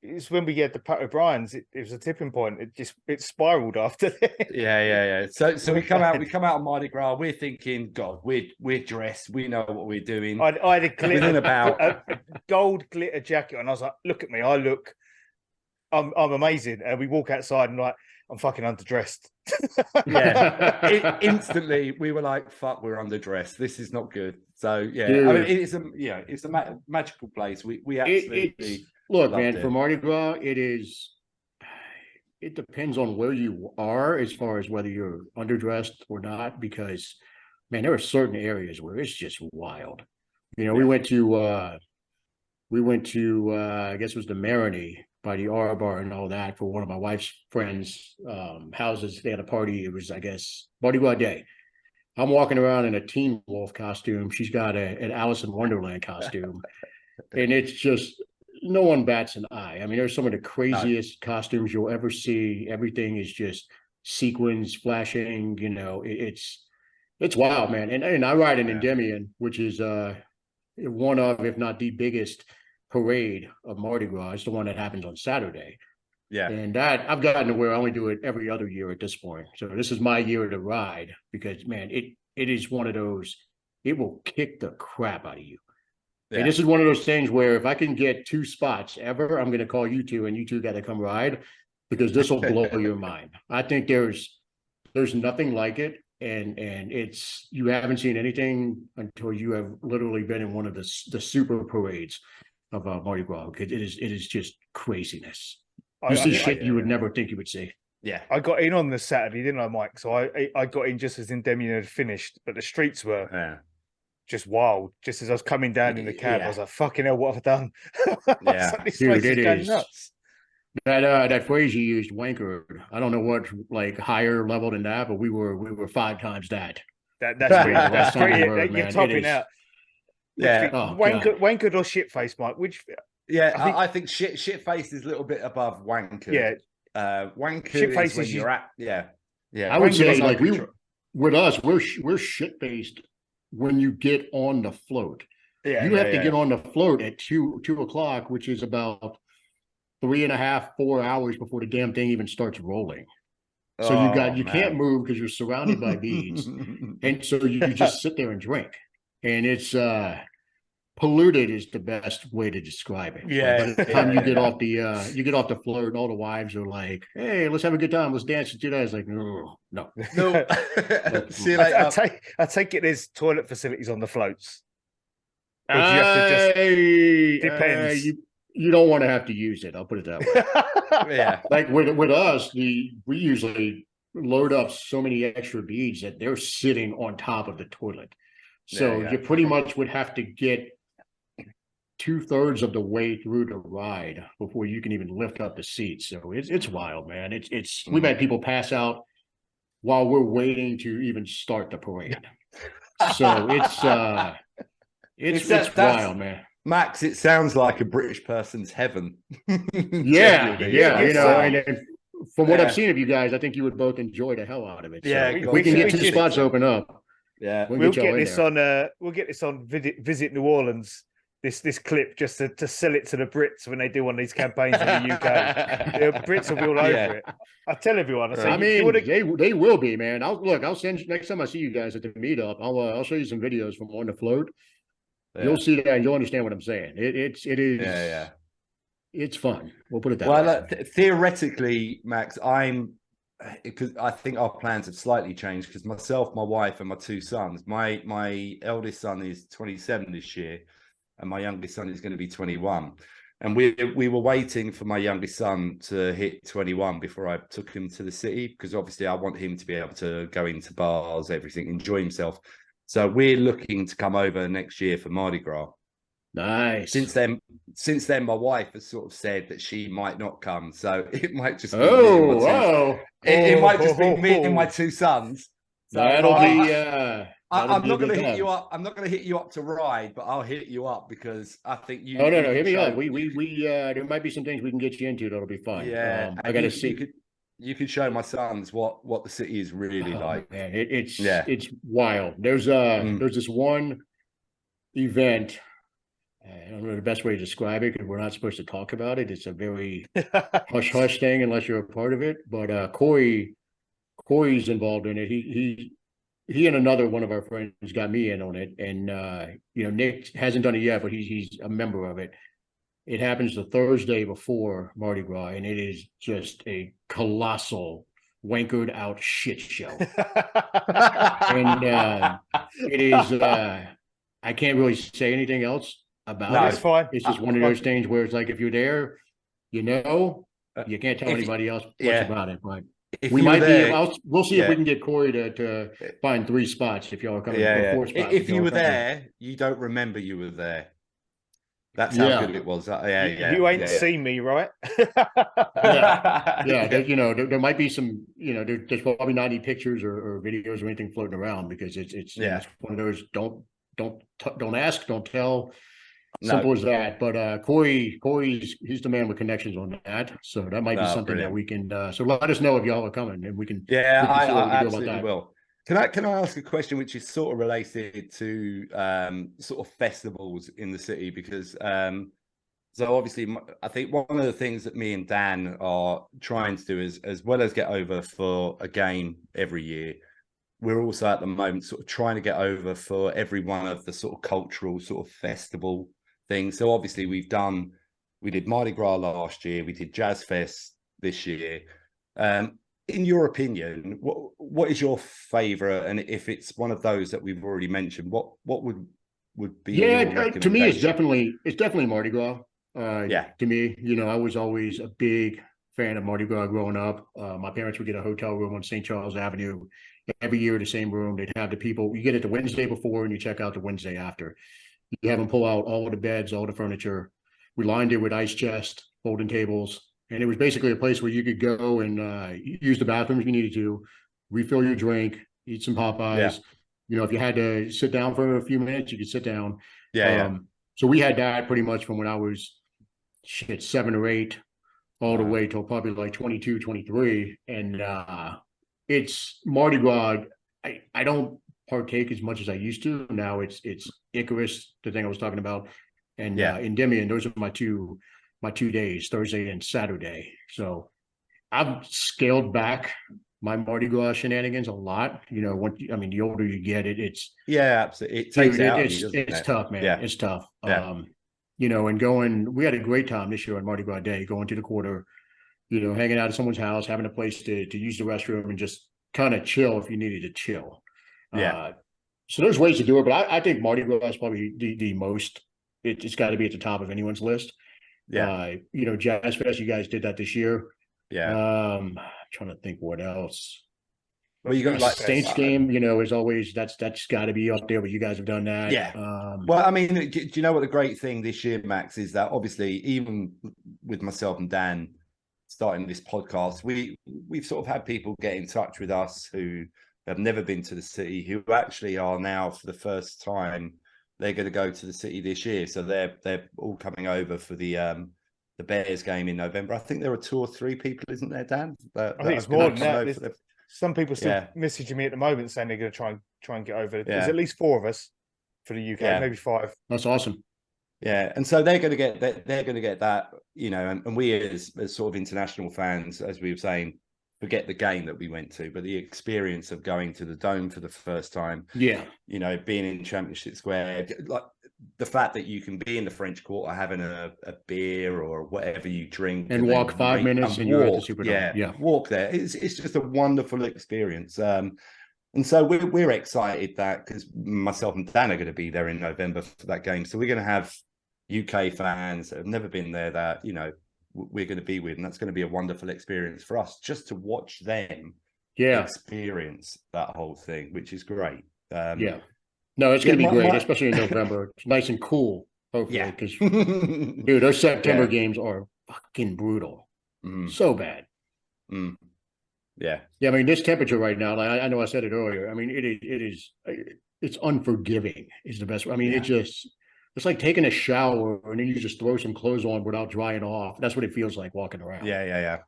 It's when we get the Pat O'Brien's. It was a tipping point. It spiraled after that. Yeah. So we come out on Mardi Gras. We're thinking, God, we're dressed. We know what we're doing. I had a gold glitter jacket, and I was like, look at me. I'm amazing. And we walk outside, and like, I'm fucking underdressed. Instantly we were like, fuck, we're underdressed. This is not good. So yeah, dude. I mean, it's a magical place. We absolutely. Look, man, for Mardi Gras, it depends on where you are as far as whether you're underdressed or not, because, man, there are certain areas where it's just wild. You know, we went to I guess it was the Maroney by the R Bar and all that for one of my wife's friends' houses. They had a party. It was, I guess, Mardi Gras Day. I'm walking around in a Teen Wolf costume. She's got an Alice in Wonderland costume. And it's just, no one bats an eye. I mean, there's some of the craziest costumes you'll ever see. Everything is just sequins flashing. You know, it's wild, man. And I ride an Endymion, which is one of, if not the biggest parade of Mardi Gras. It's the one that happens on Saturday. Yeah. And that I've gotten to where I only do it every other year at this point. So this is my year to ride, because, man, it is one of those, it will kick the crap out of you. Yeah. And this is one of those things where if I can get 2 spots ever, I'm going to call you two, and you two got to come ride, because this will blow your mind. I think there's nothing like it. And it's, you haven't seen anything until you have literally been in one of the super parades of Mardi Gras. It is just craziness. You see shit you would never think you would see. Yeah. I got in on the Saturday, didn't I, Mike? So I got in just as Endymion had finished, but the streets were just wild. Just as I was coming down in the cab, I was like, fucking hell, what have I done? Yeah. Like, this place is going nuts. That phrase you used, wanker, I don't know what, like, higher level than that, but we were 5 times that. That's pretty word, you're topping out. Yeah. Wankered or shit-faced, Mike? Which? Yeah, I think shit-faced is a little bit above wankered. Yeah. Wankered shit-faced is when you're at. Yeah. I would say, like, with us, we're shit-faced when you get on the float. You have to get on the float at 2 o'clock, which is about 3.5, 4 hours before the damn thing even starts rolling. So you can't move because you're surrounded by beads, and so you just sit there and drink, and it's polluted is the best way to describe it. Yeah. By the time you get off the float, and all the wives are like, "Hey, let's have a good time. Let's dance and do that." It's like, no. See you later. I take it there's toilet facilities on the floats. You have to just, depends. You don't want to have to use it. I'll put it that way. Yeah. Like with us, we usually load up so many extra beads that they're sitting on top of the toilet. So you pretty much would have to get 2/3 of the way through the ride before you can even lift up the seat. So it's wild, man. It's we've had people pass out while we're waiting to even start the parade. So it's wild, man. Max, it sounds like a British person's heaven. Yeah. You know, and from what I've seen of you guys, I think you would both enjoy the hell out of it. Yeah, so we can get 2 spots open up. Yeah, we'll get this on. We'll get this on. Visit New Orleans. This clip just to sell it to the Brits when they do one of these campaigns in the UK. The Brits will be all over it. I tell everyone. I mean, they will be, man. I'll send you next time I see you guys at the meetup. I'll show you some videos from on the float. Yeah. You'll see that. You'll understand what I'm saying. It is. Yeah. it's fun. We'll put it that way. Well, theoretically, Max, because I think our plans have slightly changed because myself, my wife, and my two sons. My eldest son is 27 this year, and my youngest son is going to be 21. And we were waiting for my youngest son to hit 21 before I took him to the city, because obviously I want him to be able to go into bars, everything, enjoy himself. So we're looking to come over next year for Mardi Gras. Nice. Since then, my wife has sort of said that she might not come, so it might just be it might just be me and my two sons. So I'm not going to hit you up. I'm not going to hit you up to ride, but I'll hit you up because I think you. No, hit me up. We there might be some things we can get you into that'll be fun. Yeah, I got to see. You could show my sons what the city is really like. Man, it's wild. There's this one event. I don't know the best way to describe it because we're not supposed to talk about it. It's a very hush thing unless you're a part of it. But Corey's involved in it. He and another one of our friends got me in on it, and Nick hasn't done it yet, but he's a member of it. It happens the Thursday before Mardi Gras, and it is just a colossal wankered out shit show. And it is. I can't really say anything else about it. It's fine. It's just one of those things where it's like if you're there, you can't tell anybody else much about it. But we might be. We'll see if we can get Corey to find 3 spots if y'all are coming. Yeah. 4 spots. If you were there, you don't remember you were there. That's how good it was. You ain't seen me, right? There might be some. There's probably not any pictures or videos or anything floating around because it's one of those don't ask, don't tell. Simple as that. But Corey's he's the man with connections on that, so that might be something that we can. So let us know if y'all are coming, and we can. Yeah, I absolutely will. Can I ask a question which is sort of related to sort of festivals in the city? Because so obviously I think one of the things that me and Dan are trying to do is, as well as get over for a game every year, we're also at the moment sort of trying to get over for every one of the sort of cultural sort of festival things. So obviously we did Mardi Gras last year, we did Jazz Fest this year. In your opinion, what is your favorite? And if it's one of those that we've already mentioned, what would be? Yeah, to me, it's definitely Mardi Gras. To me, I was always a big fan of Mardi Gras growing up. My parents would get a hotel room on St. Charles Avenue every year, the same room. They'd have the people. You get it the Wednesday before, and you check out the Wednesday after. You have them pull out all of the beds, all the furniture. We lined it with ice chests, folding tables. And it was basically a place where you could go and use the bathroom if you needed to, refill your drink, eat some Popeyes. Yeah. If you had to sit down for a few minutes, you could sit down. So we had that pretty much from when I was 7 or 8 all the way till probably like 22, 23. And it's Mardi Gras. I don't partake as much as I used to. Now it's Icarus, the thing I was talking about, and Endymion. Those are my two days, Thursday and Saturday. So I've scaled back my Mardi Gras shenanigans a lot. The older you get, it's absolutely. It takes it's tough, man. It's tough. And we had a great time this year on Mardi Gras Day, going to the quarter, hanging out at someone's house, having a place to use the restroom and just kind of chill if you needed to chill. So there's ways to do it, but I think Mardi Gras is probably the most. It's got to be at the top of anyone's list. Jazz Fest, you guys did that this year. I'm trying to think what else. Well, you got like Saints game, is always that's got to be up there, but you guys have done that. Well, I mean, do you know what the great thing this year, Max, is that obviously even with myself and Dan starting this podcast, we've sort of had people get in touch with us who have never been to the city, who actually are now for the first time. They're going to go to the city this year, so they're all coming over for the Bears game in November. I think there are 2 or 3 people, isn't there, Dan? I think it's more than that. Some people still messaging me at the moment saying they're going to try and get over. There's at least 4 of us for the UK, maybe 5. That's awesome. Yeah, and so they're going to get that. They're going to get that, and we as sort of international fans, as we were saying, forget the game that we went to, but the experience of going to the Dome for the first time. Being in Championship Square, like the fact that you can be in the French Quarter having a beer or whatever you drink and walk 5 minutes and you're at the Superdome. Yeah, walk there. It's just a wonderful experience. And so we're excited that, because myself and Dan are going to be there in November for that game. So we're going to have UK fans that have never been there that, you know, we're going to be with, and that's going to be a wonderful experience for us just to watch them experience that whole thing, which is great. No, it's going to be great, especially in November. It's nice and cool, hopefully, because dude, those September games are fucking brutal. So bad. Yeah. I mean, this temperature right now, like, I know I said it earlier. I mean, it's unforgiving is the best. I mean, it's like taking a shower and then you just throw some clothes on without drying off. That's what it feels like walking around. Yeah.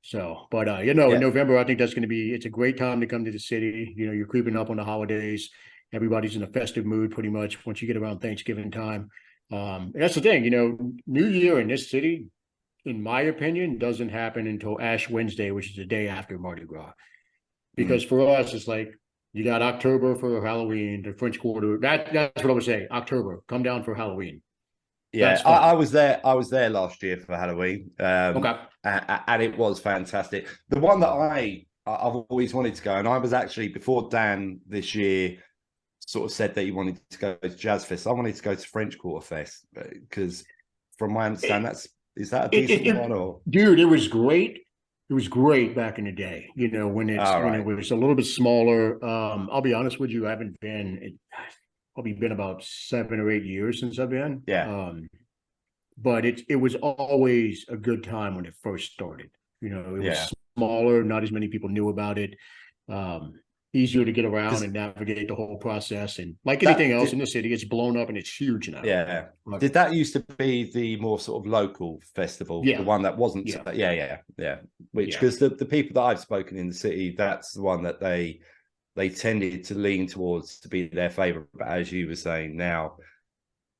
So, but in November, I think that's going to be, it's a great time to come to the city. You know, you're creeping up on the holidays. Everybody's in a festive mood pretty much once you get around Thanksgiving time. And that's the thing, you know, New Year in this city, in my opinion, doesn't happen until Ash Wednesday, which is the day after Mardi Gras. Because for us, it's like, you got October for Halloween, the French Quarter. That's what I would say. October, come down for Halloween. Yeah, I was there. I was there last year for Halloween. Okay. And it was fantastic. The one that I've always wanted to go, and I was actually, before Dan this year sort of said that he wanted to go to Jazz Fest, I wanted to go to French Quarter Fest, because from my understanding, is that a decent one? Or dude, it was great. It was great back in the day, you know, when it was a little bit smaller. I'll be honest with you, I haven't been. It's probably been about 7 or 8 years since I've been. Yeah. But it was always a good time when it first started. You know, it was smaller, not as many people knew about it. Easier to get around and navigate the whole process. And like anything else in the city, it's blown up and it's huge now. Yeah. Did that used to be the more sort of local festival? Yeah. The one that wasn't? Yeah. Which, because the people that I've spoken in the city, that's the one that they tended to lean towards to be their favorite. But as you were saying, now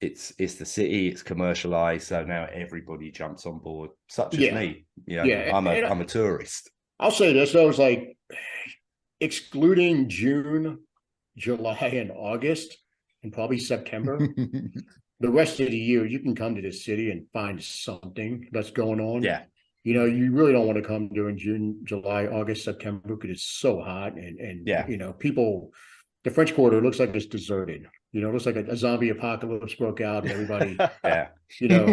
it's the city, it's commercialized, so now everybody jumps on board, such as me. You know, I'm a tourist. I'll say this though, it's like, excluding June, July, and August, and probably September, the rest of the year, you can come to the city and find something that's going on. Yeah. You know, you really don't want to come during June, July, August, September, because it's so hot. And you know, people, the French Quarter looks like it's deserted. You know, it looks like a zombie apocalypse broke out and everybody, you know,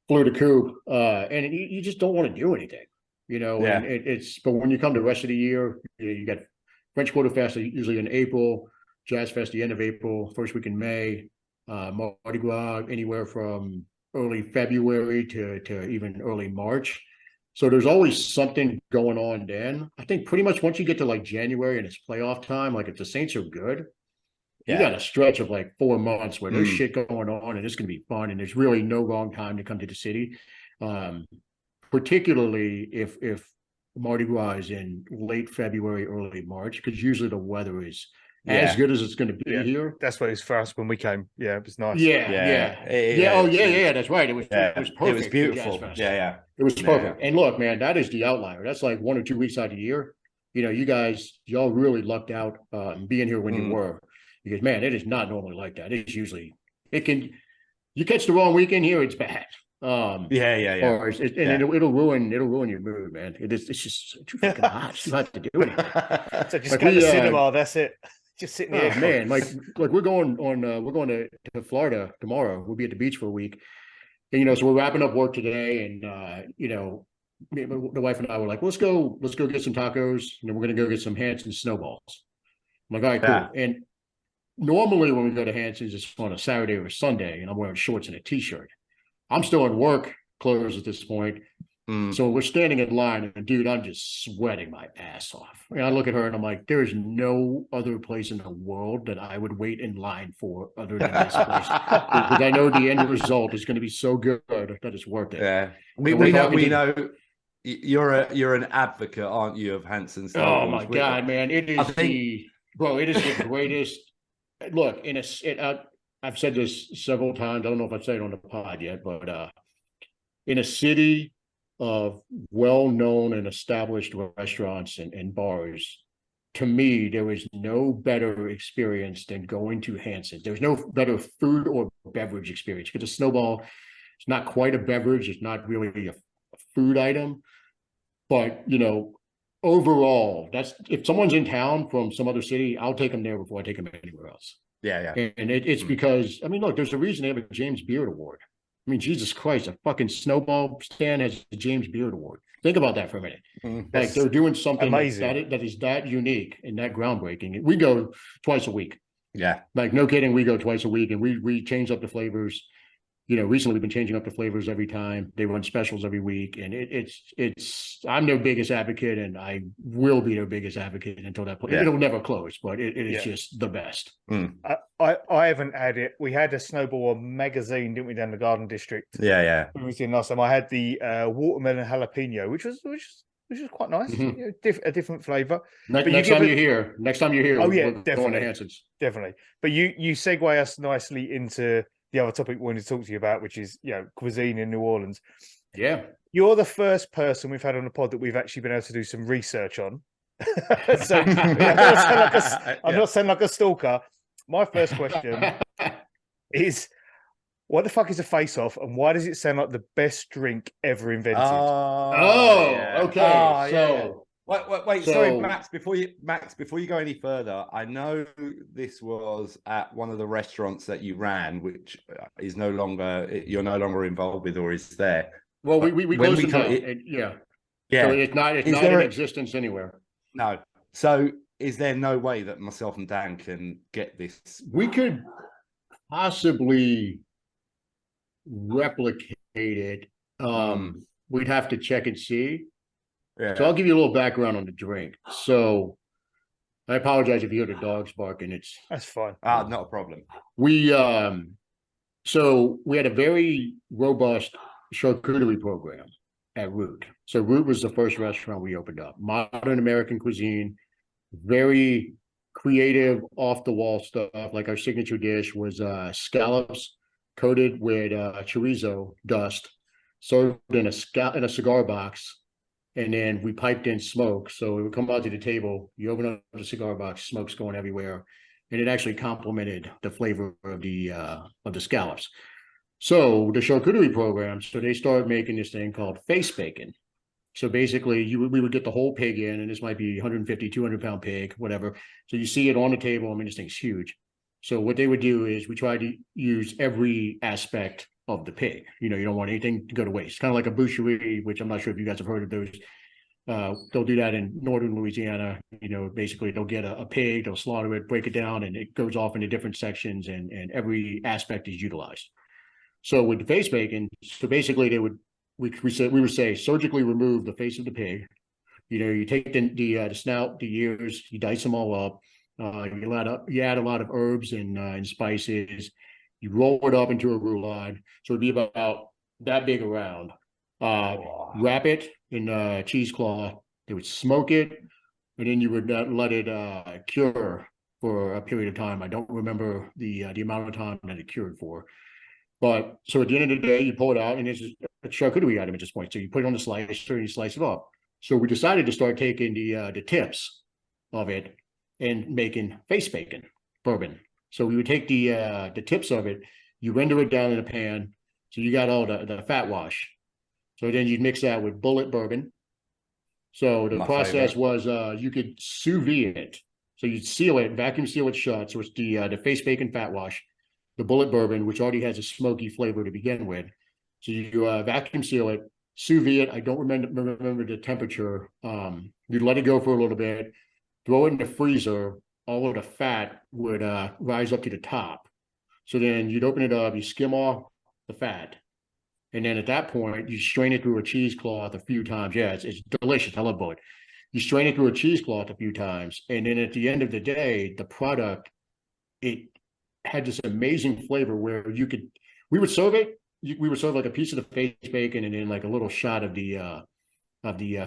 flew the coop. And you just don't want to do anything. You know, and but when you come to the rest of the year, you got French Quarter Fest usually in April, Jazz Fest the end of April, first week in May, Mardi Gras anywhere from early February to even early March. So there's always something going on then. I think pretty much once you get to like January and it's playoff time, like if the Saints are good, you got a stretch of like 4 months where there's shit going on and it's going to be fun. And there's really no wrong time to come to the city. Particularly if Mardi Gras is in late February, early March, because usually the weather is as good as it's going to be here. That's what it was for us when we came. Yeah, it was nice. That's right. It was perfect. It was beautiful. It was perfect. And look, man, that is the outlier. That's like 1 or 2 weeks out of the year. You know, y'all really lucked out being here when you were, because man, it is not normally like that. It's usually you catch the wrong weekend here, it's bad. And it'll ruin your mood, man. It's just too fucking hot. It's too hot to do anything. So just go to the cinema. That's it. Just sitting there. Oh man, like we're going to Florida tomorrow. We'll be at the beach for a week, and you know, so we're wrapping up work today, and you know, the wife and I were like, let's go get some tacos, and then we're gonna go get some Hanson's snowballs. I'm like, all right, cool. And normally when we go to Hanson's, it's on a Saturday or a Sunday, and I'm wearing shorts and a t-shirt. I'm still in work clothes at this point. So we're standing in line, and dude, I'm just sweating my ass off. And I look at her and I'm like, there is no other place in the world that I would wait in line for other than this place. Because I know the end result is going to be so good that it's worth it. Yeah. We know you're an advocate, aren't you, of Hanson's? Oh my God, man. It is the greatest. Look, I've said this several times. I don't know if I've said it on the pod yet, but in a city of well-known and established restaurants and bars, to me, there was no better experience than going to Hanson's. There was no better food or beverage experience because a Snowball, it's not quite a beverage. It's not really a food item. But, overall, that's if someone's in town from some other city, I'll take them there before I take them anywhere else. Yeah. And it's because, look, there's a reason they have a James Beard Award. Jesus Christ, a fucking Snowball stand has a James Beard Award. Think about that for a minute. Like they're doing something that is that unique and that groundbreaking. We go twice a week. Yeah. Like no kidding, we go twice a week and we change up the flavors. Recently we've been changing up the flavors every time. They run specials every week. And it's I'm their biggest advocate and I will be their biggest advocate until that point. It'll never close, but it is just the best. I haven't had it. We had a Snowball magazine, didn't we, down the Garden District? Yeah. We was in last time. I had the watermelon jalapeno, which was quite nice. A different flavor. Next time you're here. Oh yeah, definitely. Going to Hanson's. Definitely. But you segue us nicely into the other topic we wanted to talk to you about, which is cuisine in New Orleans. Yeah. You're the first person we've had on the pod that we've actually been able to do some research on. So I'm not saying like a stalker. My first question is, what the fuck is a face-off, and why does it sound like the best drink ever invented? Okay. Wait. Sorry, Max. Before you go any further, I know this was at one of the restaurants that you ran, which is you're no longer involved with, or is there? Well, we closed it down. Yeah. So it's not in existence anywhere. No. So is there no way that myself and Dan can get this? We could possibly replicate it. We'd have to check and see. Yeah. So I'll give you a little background on the drink. So I apologize if you hear the dogs barking. That's fine. Not a problem. We had a very robust charcuterie program at Root. So Root was the first restaurant we opened up. Modern American cuisine, very creative, off the wall stuff. Like our signature dish was scallops coated with chorizo dust, served in a cigar box. And then we piped in smoke. So it would come out to the table. You open up the cigar box, smoke's going everywhere. And it actually complemented the flavor of the scallops. So the charcuterie program, so they started making this thing called face bacon. So basically we would get the whole pig in, and this might be 150, 200 pound pig, whatever. So you see it on the table. This thing's huge. So what they would do is we try to use every aspect of the pig. You don't want anything to go to waste. Kind of like a boucherie, which I'm not sure if you guys have heard of those. They'll do that in northern Louisiana. Basically they'll get a pig, they'll slaughter it, break it down, and it goes off into different sections, and every aspect is utilized. So with the face bacon, so basically we would say surgically remove the face of the pig. You take the snout, the ears, you dice them all up. You add a lot of herbs and spices. You roll it up into a roulade, so it'd be about that big around. Wrap it in cheesecloth. They would smoke it, and then you would let it cure for a period of time. I don't remember the amount of time that it cured for. But so at the end of the day, you pull it out, and it's a charcuterie item at this point. So you put it on the slicer and you slice it off. So we decided to start taking the tips of it and making face bacon bourbon. So we would take the tips of it, you render it down in a pan, so you got all the fat wash. So then you'd mix that with bullet bourbon. So the process was you could sous vide it. So you'd seal it, vacuum seal it shut. So it's the face bacon fat wash, the bullet bourbon, which already has a smoky flavor to begin with. So you vacuum seal it, sous vide it. I don't remember the temperature. You'd let it go for a little bit, throw it in the freezer. All of the fat would rise up to the top. So then you'd open it up, you skim off the fat. And then at that point, you strain it through a cheesecloth a few times. Yeah, it's delicious. I love bullet. You strain it through a cheesecloth a few times. And then at the end of the day, the product, it had this amazing flavor where we would serve it. We would serve like a piece of the face bacon and then like a little shot of the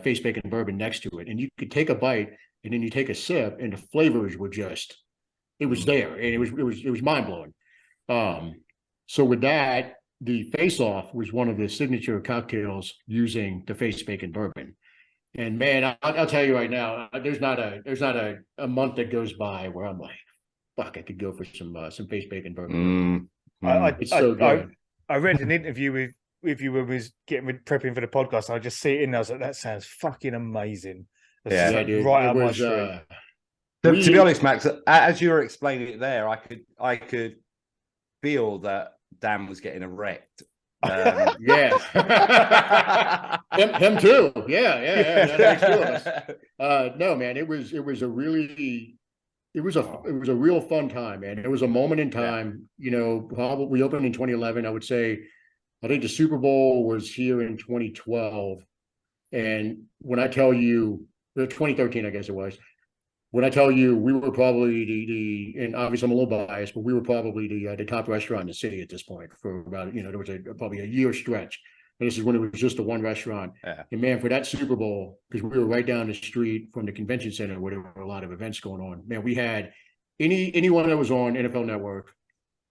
face bacon bourbon next to it. And you could take a bite, and then you take a sip, and the flavors were it was there, and it was mind blowing. So with that, the face off was one of the signature cocktails using the face bacon bourbon. And man, I'll tell you right now, there's not a month that goes by where I'm like, fuck, I could go for some face bacon burger. It's so good. I read an interview with you when we was prepping for the podcast. I just see it in there. I was like, that sounds fucking amazing. That's Yeah, dude, right up my street. To be honest, Max, as you were explaining it there, I could feel that Dan was getting erect. Yeah, him too. Yeah. That makes two of us. No, man, it was a real fun time, man. It was a moment in time. You know, probably we opened in 2011. I would say, I think the Super Bowl was here in 2012, and when I tell you, 2013, I guess it was. When I tell you, we were probably and obviously I'm a little biased, but we were probably the top restaurant in the city at this point for about, there was probably a year stretch. And this is when it was just the one restaurant. Yeah. And man, for that Super Bowl, because we were right down the street from the convention center where there were a lot of events going on, man, we had anyone that was on NFL Network,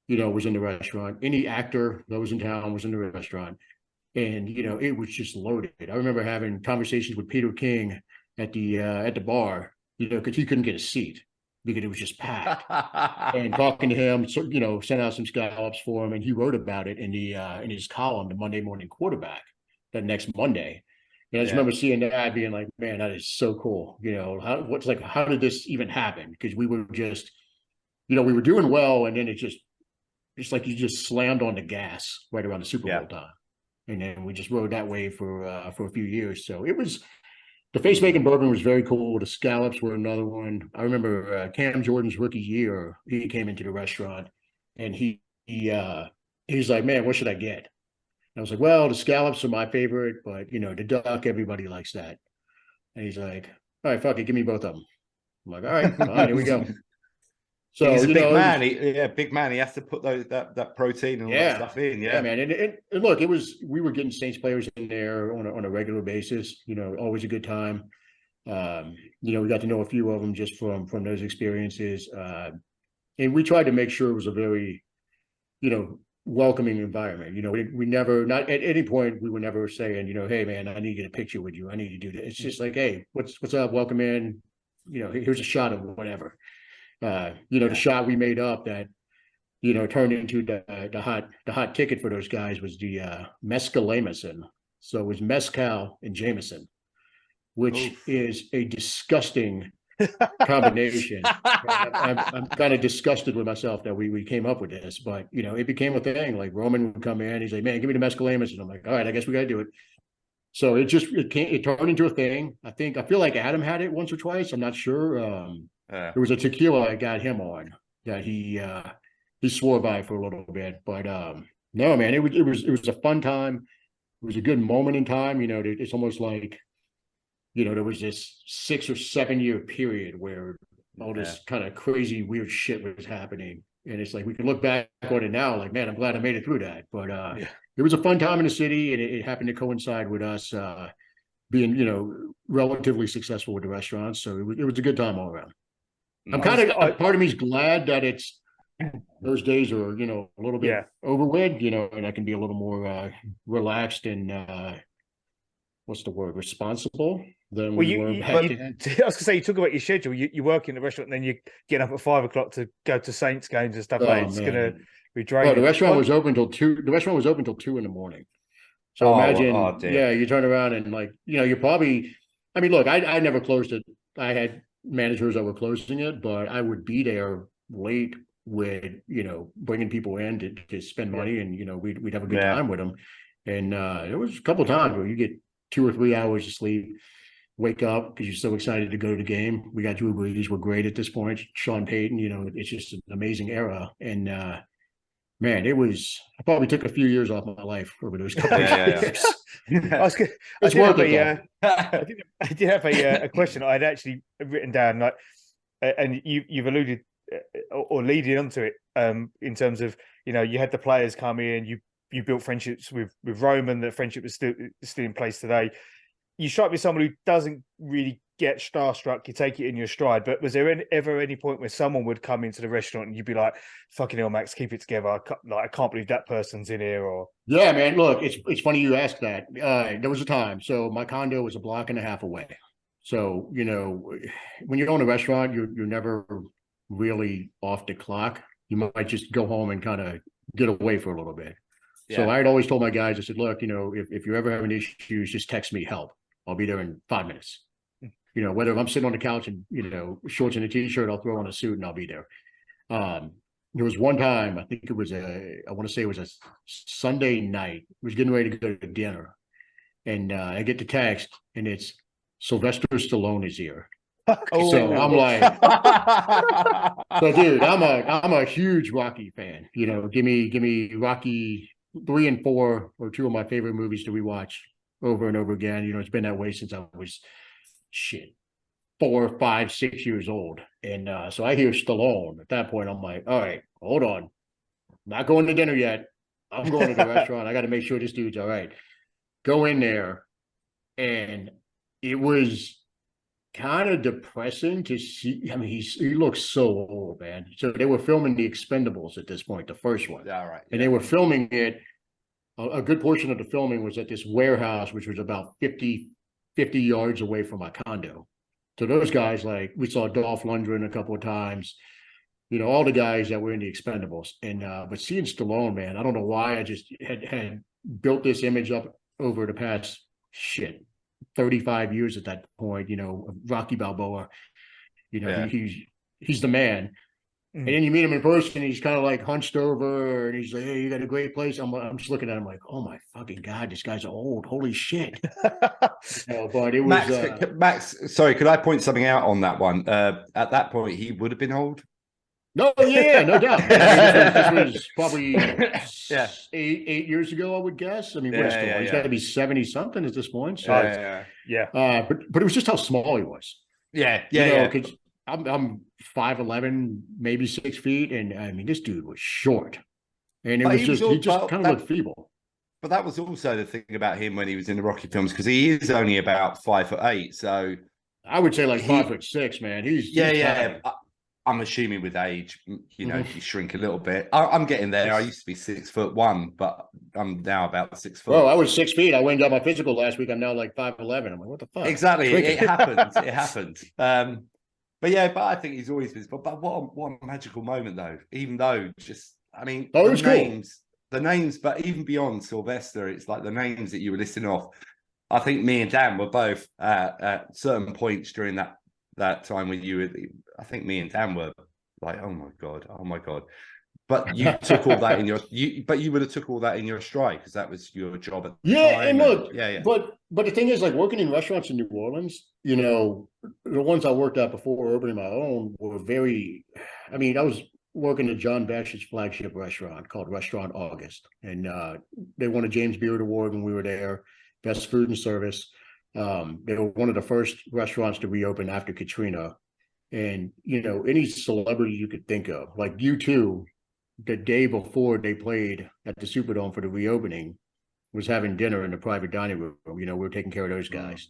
was in the restaurant. Any actor that was in town was in the restaurant. And, it was just loaded. I remember having conversations with Peter King at the bar, because he couldn't get a seat because it was just packed. And talking to him, so, sent out some scallops for him, and he wrote about it in his column, the Monday Morning Quarterback, that next Monday. And I just remember seeing that, being like, man, that is so cool. How did this even happen? Because we were just, we were doing well, and then it's like you just slammed on the gas right around the Super Bowl time, and then we just rode that wave for a few years. So it was. The face bacon bourbon was very cool. The scallops were another one. I remember Cam Jordan's rookie year. He came into the restaurant, and he's like, "Man, what should I get?" And I was like, "Well, the scallops are my favorite, but the duck, everybody likes that." And he's like, "All right, fuck it, give me both of them." I'm like, "All right, here we go." So he's a big man. Big man. He has to put that protein and all that stuff in. Yeah, man. And look, we were getting Saints players in there on a regular basis. Always a good time. We got to know a few of them just from those experiences. And we tried to make sure it was a very, welcoming environment. We never, not at any point, we were never saying, hey man, I need to get a picture with you. I need to do this. It's just like, hey, what's up? Welcome in. Here's a shot of whatever. The shot we made up that, turned into the hot ticket for those guys was the mescalamison. So it was mezcal and Jameson, which is a disgusting combination. I'm kind of disgusted with myself that we came up with this, but it became a thing. Like Roman would come in, he's like, "Man, give me the mescalamison." I'm like, "All right, I guess we got to do it." So it turned into a thing. I feel like Adam had it once or twice. I'm not sure. There was a tequila I got him on that he swore by for a little bit, but no, man, it was a fun time. It was a good moment in time. It's almost like, there was this 6 or 7 year period where all this kind of crazy weird shit was happening, and it's like we can look back on it now, like, man, I'm glad I made it through that. But it was a fun time in the city, and it happened to coincide with us being relatively successful with the restaurants, so it was a good time all around. I'm part of me is glad that it's those days are, a little bit over with, and I can be a little more relaxed and what's the word, responsible than we were back then. I was gonna say, you talk about your schedule. You work in the restaurant, and then you get up at 5 o'clock to go to Saints games and stuff like that. It's gonna be draining. The restaurant was open till 2. The restaurant was open till 2 in the morning. So imagine, you turn around and like, you're probably. I mean, look, I never closed it. I had managers that were closing it, but I would be there late with bringing people in to spend money, and we'd have a good time with them. And there was a couple of times where you get 2 or 3 hours of sleep, wake up because you're so excited to go to the game. We got Drew Brees, we're great at this point. Sean Payton, it's just an amazing era. And man, I probably took a few years off my life over those couple of years. I did have a question I'd actually written down, like, and you've alluded or leading onto it, in terms of you had the players come in, you built friendships with Roman. The friendship was still in place today. you strike me as someone who doesn't really get starstruck. You take it in your stride. But was there ever any point where someone would come into the restaurant and you'd be like, "Fucking hell, Max, keep it together. I can't believe that person's in here." Or yeah, man. Look, it's funny you asked that. There was a time. So my condo was a block and a half away. So when you're in a restaurant, you're never really off the clock. You might just go home and kind of get away for a little bit. Yeah. So I had always told my guys, I said, look, if you're ever having issues, just text me help. I'll be there in 5 minutes. Whether I'm sitting on the couch and, shorts and a t-shirt, I'll throw on a suit and I'll be there. There was one time, I think it was I want to say it was a Sunday night. I was getting ready to go to dinner. And I get the text and it's Sylvester Stallone is here. Oh. So I'm like, so dude, I'm a huge Rocky fan. Give me Rocky 3 and 4 are two of my favorite movies to rewatch over and over again. It's been that way since I was 4, 5, 6 years old. And so I hear Stallone. At that point, I'm like, all right, hold on. I'm not going to dinner yet. I'm going to the restaurant. I got to make sure this dude's all right. Go in there. And it was kind of depressing to see. I mean, he looks so old, man. So they were filming The Expendables at this point, the first one. All right. And they were filming it. A good portion of the filming was at this warehouse, which was about 50 yards away from my condo. So those guys, like, we saw Dolph Lundgren a couple of times, all the guys that were in The Expendables. And but seeing Stallone, man, I don't know why I just had built this image up over the past 35 years at that point, Rocky Balboa, he's the man. And then you meet him in person, he's kind of like hunched over and he's like, hey, you got a great place. I'm just looking at him like, oh my fucking God, this guy's old. Holy shit. But it was Max, sorry, could I point something out on that one? At that point, he would have been old. No, yeah, no doubt. This was probably 8 years ago, I would guess. I mean, he's got to be 70 something at this point. So but it was just how small he was. Because I'm 5'11", maybe 6 feet, and I mean, this dude was short, and he just kind of looked feeble. But that was also the thing about him when he was in the Rocky films, because he is only about 5'8". So I would say like 5'6", man. He's I'm assuming with age, you shrink a little bit. I'm getting there. I used to be 6'1", but I'm now about 6 foot. Well, I was 6 feet. I went and got my physical last week. I'm now like 5'11". I'm like, what the fuck? Exactly. It happened. It happened. But I think he's always been. But what a magical moment, though. Even though, the names, but even beyond Sylvester, it's like the names that you were listing off. I think me and Dan were both at certain points during that time when you were. I think me and Dan were like, oh my god. But you took all that in you would have took all that in your stride because that was your job at the time. And look, but the thing is, like, working in restaurants in New Orleans, the ones I worked at before opening my own were very. I mean, I was working at John Bash's flagship restaurant called Restaurant August, and they won a James Beard Award when we were there, best food and service. They were one of the first restaurants to reopen after Katrina, and any celebrity you could think of, like U2. The day before they played at the Superdome for the reopening, was having dinner in the private dining room. We were taking care of those guys.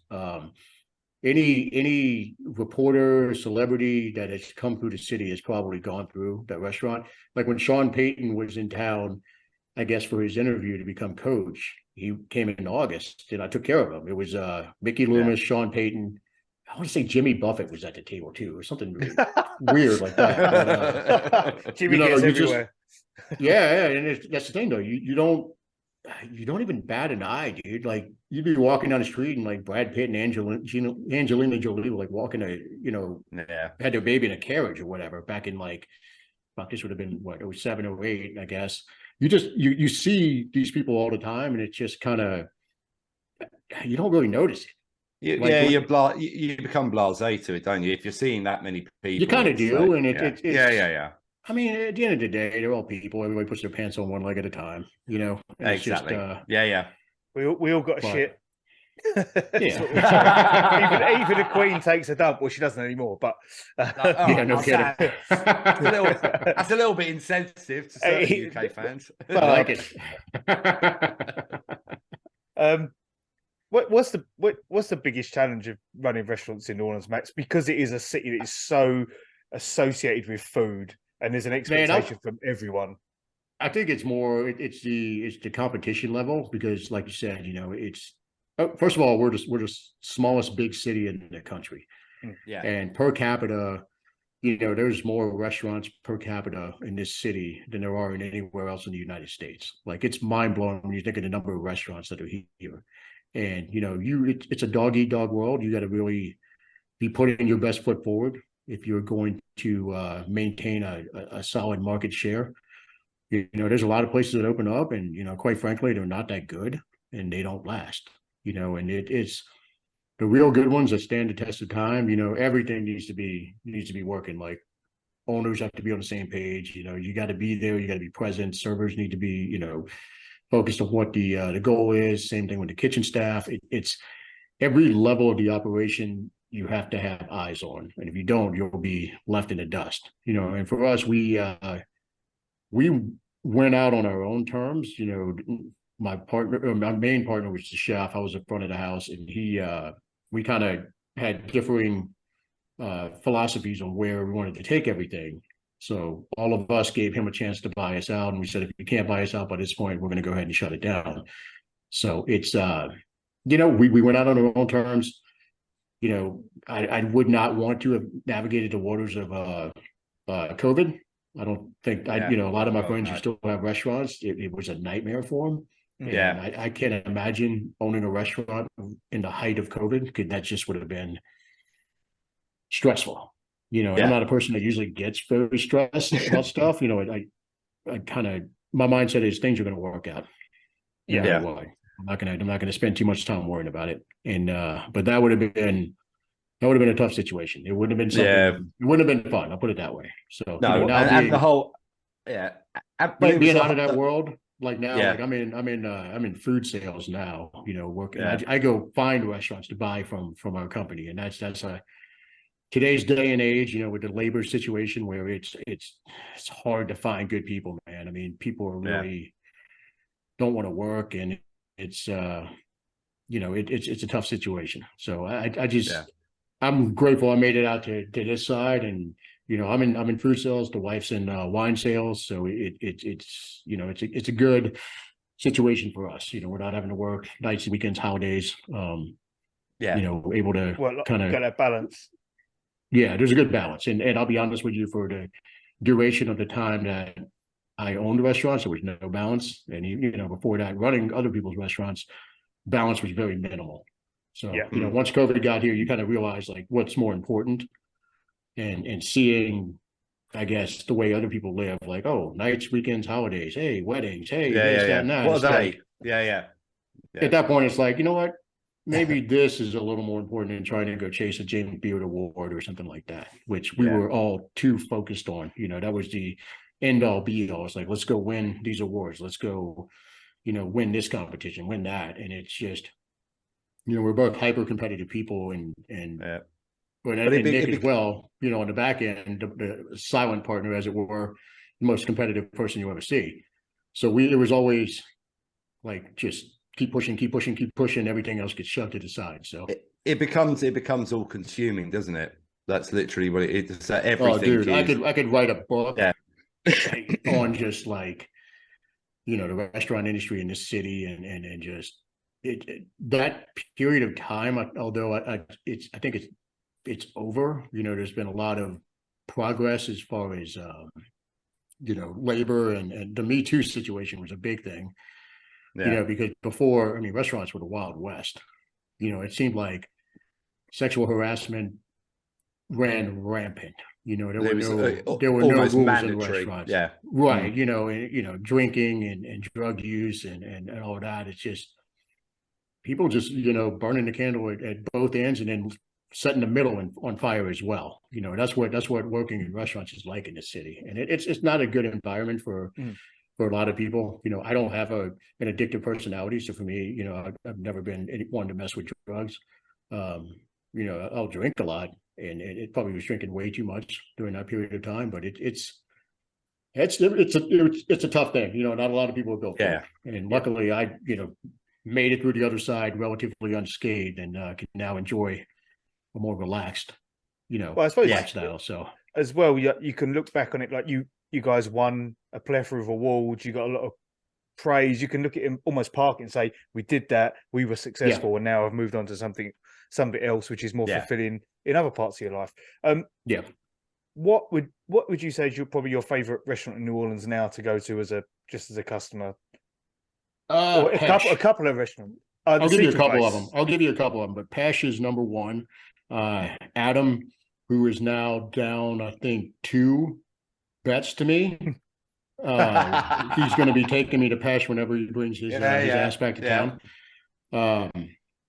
Any reporter, celebrity that has come through the city has probably gone through that restaurant. Like when Sean Payton was in town, I guess for his interview to become coach, he came in August and I took care of him. It was Mickey Loomis, Sean Payton. I want to say Jimmy Buffett was at the table too, or something weird like that. But, Jimmy gets everywhere. And that's the thing though. You don't even bat an eye, dude. Like you'd be walking down the street and like Brad Pitt and Angelina Jolie were like walking had their baby in a carriage or whatever back in like, fuck, this would have been what, 07 or 08, I guess. You see these people all the time, and it's just kind of you don't really notice it. You become blasé to it, don't you? If you're seeing that many people, you kind of do, and it's I mean, at the end of the day, they're all people. Everybody puts their pants on one leg at a time, Exactly. We all got shit. Yeah. even the Queen takes a dump. Well, she doesn't anymore, but no kidding. That's a little bit insensitive to certain UK fans. I like it. What's the biggest challenge of running restaurants in New Orleans, Max? Because it is a city that is so associated with food, and there's an expectation from everyone. I think it's more it's the competition level, because, like you said, it's first of all, we're the smallest big city in the country, and per capita, there's more restaurants per capita in this city than there are in anywhere else in the United States. Like, it's mind blowing when you think of the number of restaurants that are here. And it's a dog eat dog world. You got to really be putting your best foot forward if you're going to maintain a solid market share. There's a lot of places that open up, and quite frankly, they're not that good, and they don't last. And it's the real good ones that stand the test of time. Everything needs to be working. Like, owners have to be on the same page. You got to be there. You got to be present. Servers need to be focused on what the goal is. Same thing with the kitchen staff. It's every level of the operation you have to have eyes on, and if you don't, you'll be left in the dust. And for us, we went out on our own terms. My main partner was the chef. I was in front of the house, and we kind of had differing philosophies on where we wanted to take everything. So all of us gave him a chance to buy us out, and we said, if you can't buy us out by this point, we're going to go ahead and shut it down. So it's we went out on our own terms. I would not want to have navigated the waters of COVID. I don't think a lot of my friends who still have restaurants, it was a nightmare for them. Yeah. And I can't imagine owning a restaurant in the height of COVID, because that just would have been stressful. I'm not a person that usually gets very stressed about stuff. I kind of, my mindset is things are going to work out. I'm not going to spend too much time worrying about it. And but that would have been a tough situation. It wouldn't have been something. It wouldn't have been fun. I'll put it that way. So no, and the whole being out of that world. Like now, like I'm in food sales now. Working. I go find restaurants to buy from our company, and that's today's day and age. With the labor situation, where it's hard to find good people, man. I mean, people are really don't want to work, and it's it's a tough situation. So I'm grateful I made it out to this side, and I'm in food sales. The wife's in wine sales, so it's a good situation for us. We're not having to work nights, weekends, holidays. Able to kind of get that balance. Yeah, there's a good balance, and I'll be honest with you, for the duration of the time that I owned restaurants, there was no balance, and before that, running other people's restaurants, balance was very minimal. So once COVID got here, you kind of realize like what's more important. And seeing, I guess, the way other people live, like, oh, nights, weekends, holidays, hey, weddings, hey, this, that, and that. What are they? Yeah. At that point, it's like, you know what? Maybe this is a little more important than trying to go chase a James Beard Award or something like that, which we were all too focused on. That was the end all be all. It's like, let's go win these awards. Let's go, win this competition, win that. And it's just, we're both hyper competitive people, and Nick as well, on the back end, the silent partner, as it were, the most competitive person you ever see. So it was always like, just keep pushing. Everything else gets shoved to the side. So it becomes all consuming, doesn't it? That's literally what it is. Everything. Oh, dude, I could write a book on just like, the restaurant industry in this city, and just that period of time. Although I think it's over. There's been a lot of progress as far as labor, and the Me Too situation was a big thing. Because before, restaurants were the Wild West. It seemed like sexual harassment ran rampant. There were no rules mandatory. In restaurants. Yeah. Right. And, drinking and drug use and all that. It's just people just, burning the candle at both ends, and then setting the middle on fire as well. That's what working in restaurants is like in the city. And it's not a good environment for a lot of people. I don't have an addictive personality. So for me, I've never been one to mess with drugs. I'll drink a lot, and it probably was drinking way too much during that period of time, but it's a tough thing. Not a lot of people are built for it. And luckily I, made it through the other side relatively unscathed, and can now enjoy a more relaxed, well, I suppose lifestyle. So as well, you can look back on it like you guys won a plethora of awards. You got a lot of praise. You can look at him almost park it and say, we did that, we were successful, and now I've moved on to something else which is more fulfilling in other parts of your life. What would you say is probably your favorite restaurant in New Orleans now to go to as a customer? Or a couple of restaurants. I'll give you a couple of them. But Pash is number one. Adam, who is now down, I think, 2 bets to me. He's going to be taking me to Pash whenever he brings his ass back to town.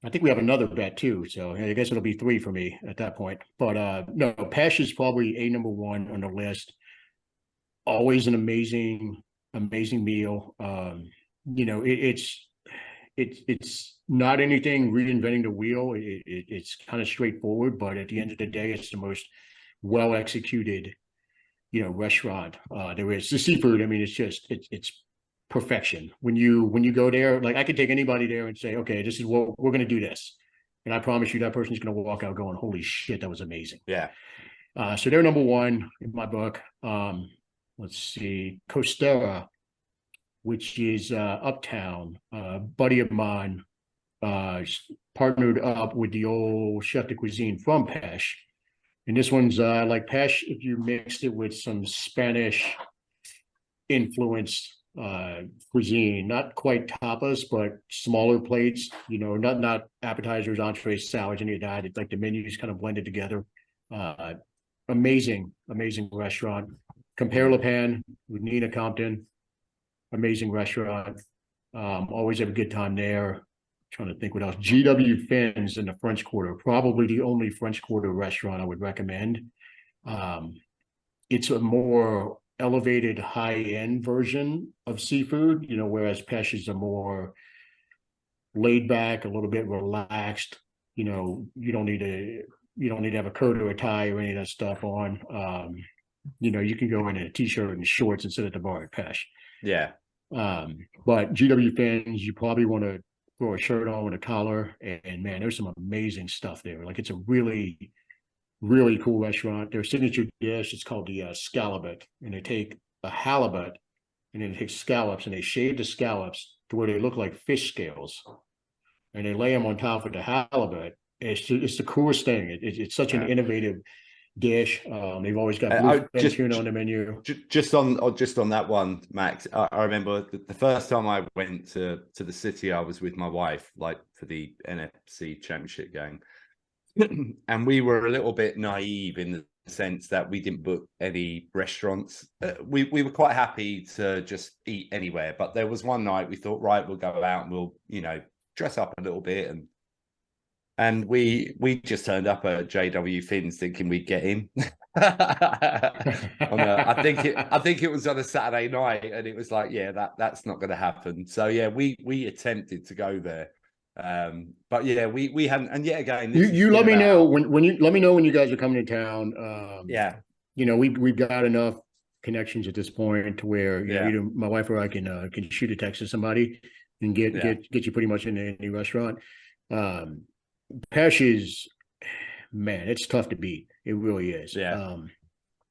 I think we have another bet too, so I guess it'll be 3 for me at that point. But no, Pash is probably number 1 on the list. Always an amazing meal. It's not anything reinventing the wheel. It's kind of straightforward, but at the end of the day, it's the most well executed restaurant there is. The seafood, I mean, it's perfection. When you go there, like I could take anybody there and say, okay, this is what we're going to do this, and I promise you that person's going to walk out going, holy shit, that was amazing. So they're number 1 in my book. Let's see, Costera, which is uptown, buddy of mine, partnered up with the old chef de cuisine from Pash. And this one's like Pash if you mixed it with some Spanish influenced cuisine, not quite tapas, but smaller plates, not appetizers, entrees, salads, any of that. It's like the menus kind of blended together. Amazing restaurant. Compare Le Pan with Nina Compton. Amazing restaurant. Always have a good time there. Trying to think what else. GW Finn's in the French Quarter, probably the only French Quarter restaurant I would recommend. It's a more elevated high-end version of seafood, whereas Pesh is a more laid back, a little bit relaxed. You don't need to have a coat or a tie or any of that stuff on. You can go in a t-shirt and shorts and sit at the bar at Pesh. But GW Finn's, you probably want to throw a shirt on with a collar, and man, there's some amazing stuff there. Like, it's a really, really cool restaurant. Their signature dish is called the scallopet, and they take a halibut and then they take scallops and they shave the scallops to where they look like fish scales, and they lay them on top of the halibut. It's the coolest thing. It's such an innovative dish. They've always got bluefin tuna on the menu. Just on that one, Max. I remember the first time I went to the city, I was with my wife, like for the NFC Championship game, and we were a little bit naive in the sense that we didn't book any restaurants. We were quite happy to just eat anywhere, but there was one night we thought, right, we'll go out and we'll dress up a little bit, and we just turned up at JW Finn's thinking we'd get in. I think it was on a Saturday night, and it was like, that's not going to happen. So we attempted to go there, but we hadn't. And yet again, you let me know when you guys are coming to town. We've got enough connections at this point to where either my wife or I can shoot a text to somebody and get you pretty much into any restaurant. Pesh is, man, it's tough to beat. It really is. And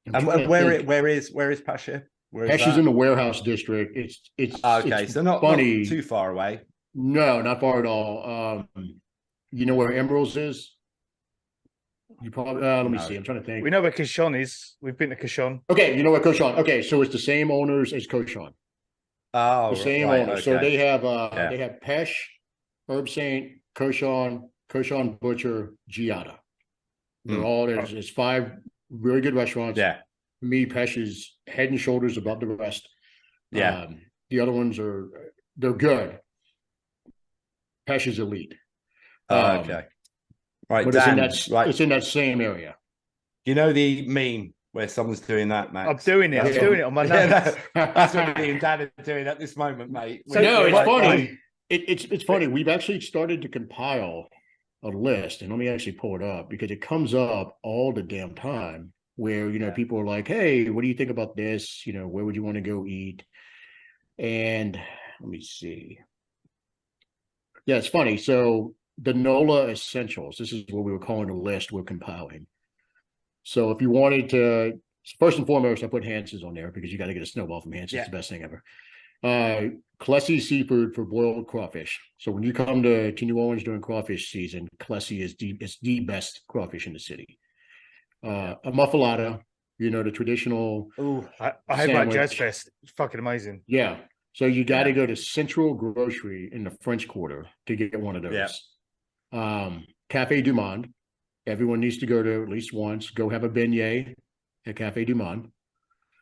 where is Pesh? Pesh is in the Warehouse District. It's so not too far away. No, not far at all. You know where Emerald's is? You probably let me see. I'm trying to think. We know where Cochon is. We've been to Cochon. Okay, you know where Cochon. Okay, so it's the same owners as Cochon. Oh, the same owners. Okay. So they have Pesh, Herb Saint, Cochon Butcher, Giada. They're all there's 5 really good restaurants. For me, Pesh is head and shoulders above the rest. The other ones they're good. Pesh is elite. Okay. Right, but Dan, it's in that same area. You know the meme where someone's doing that, Max? I'm doing it on my notes. That's what me and Dan are doing at this moment, mate. So, it's funny. It's funny. We've actually started to compile a list, and let me actually pull it up because it comes up all the damn time where people are like, hey, what do you think about this? Where would you want to go eat? And let me see. Yeah, it's funny. So the NOLA Essentials, this is what we were calling the list we're compiling. So if you wanted to, first and foremost, I put Hans's on there because you got to get a snowball from Hans's. It's the best thing ever. Klesse Seafood for boiled crawfish. So when you come to New Orleans during crawfish season, Klesse is the best crawfish in the city. A muffalata, the traditional. Oh, I had my Jazz Fest. It's fucking amazing. Yeah. So you got to go to Central Grocery in the French Quarter to get one of those. Yeah. Cafe du Monde. Everyone needs to go to at least once. Go have a beignet at Cafe du Monde.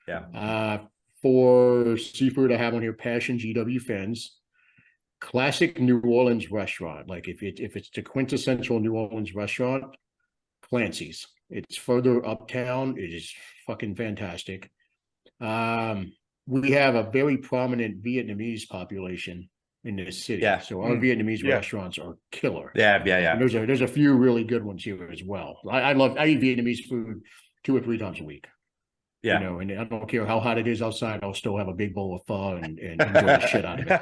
Yeah. For seafood, I have on here Passion GW Fins. Classic New Orleans restaurant. Like if it's the quintessential New Orleans restaurant, Clancy's. It's further uptown. It is fucking fantastic. We have a very prominent Vietnamese population in this city. Yeah. So our Vietnamese restaurants are killer. Yeah. And there's a few really good ones here as well. I eat Vietnamese food 2 or 3 times a week. Yeah. And I don't care how hot it is outside, I'll still have a big bowl of pho and enjoy the shit out of it.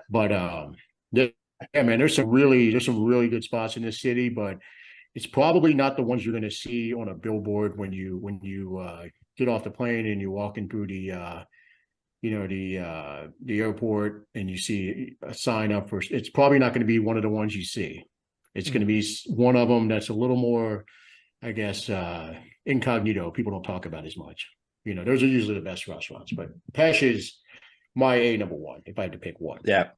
But man, there's some really good spots in this city, but it's probably not the ones you're going to see on a billboard when you get off the plane and you're walking through the airport and you see a sign up for. It's probably not going to be one of the ones you see. It's going to be one of them that's a little more, I guess, incognito. People don't talk about as much. Those are usually the best restaurants. But Pesh is my number one if I had to pick one. Yeah.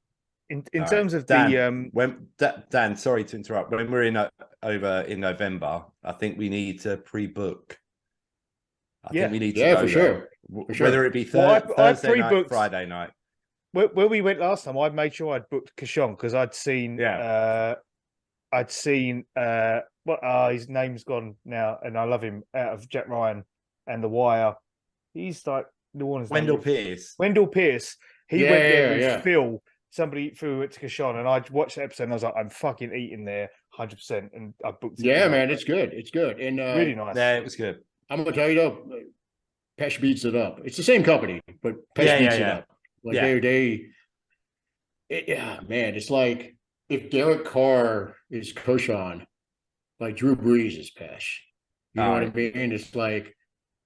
In terms of Dan, Dan, sorry to interrupt. When we're over in November, I think we need to pre-book. I think we need to go for sure. Whether it be Thursday night, Friday night. Where we went last time, I made sure I'd booked Kishon because I'd seen his name's gone now, and I love him, out of Jack Ryan and The Wire. He's like New Orleans. Wendell Pierce. He went there with Phil. Somebody threw it to Kishon, and I watched the episode and I was like, I'm fucking eating there 100%. And I booked it. Yeah, man, it's good. It's good. And really nice. Yeah, it was good. I'm gonna tell you though, Pesh beats it up. It's the same company, but Pesh beats it up. Like man, it's like if Derek Carr is Koshan, like Drew Brees is Pesh. You know what I mean? It's like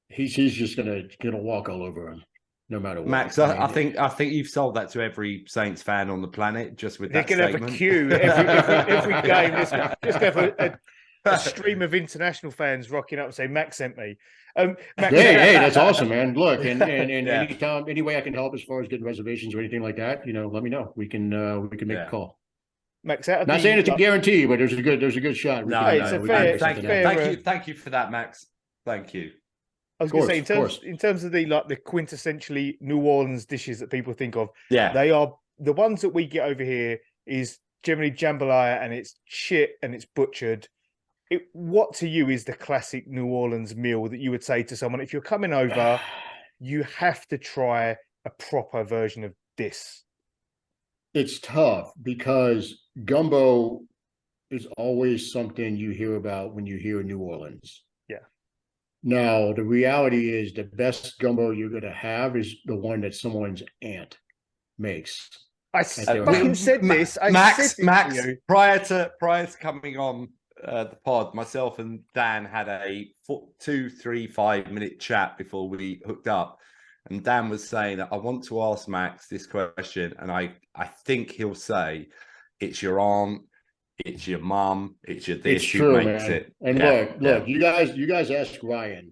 he's just gonna walk all over him, no matter what. Max, I think you've sold that to every Saints fan on the planet just with that statement. They're gonna have a queue every game. Just have a stream of international fans rocking up and say, Max sent me. Max, hey, that's awesome, man. Look, and anytime, any way I can help as far as getting reservations or anything like that, let me know. We can make a call. Max, not saying it's a guarantee, but there's a good shot. Thank you for that, Max. Thank you. I was going to say, in terms of the quintessentially New Orleans dishes that people think of, they are the ones that we get over here is generally jambalaya, and it's shit and it's butchered. What to you is the classic New Orleans meal that you would say to someone, if you're coming over, you have to try a proper version of this? It's tough because gumbo is always something you hear about when you hear New Orleans. Yeah. Now, the reality is the best gumbo you're going to have is the one that someone's aunt makes. I fucking said this. Max, prior to coming on the pod, myself and Dan had a 2, 3, 5 minute chat before we hooked up, and Dan was saying that I want to ask Max this question, and I think he'll say it's your aunt, it's your mum, it's your this. It's true, makes man. It. And look, you guys ask Ryan,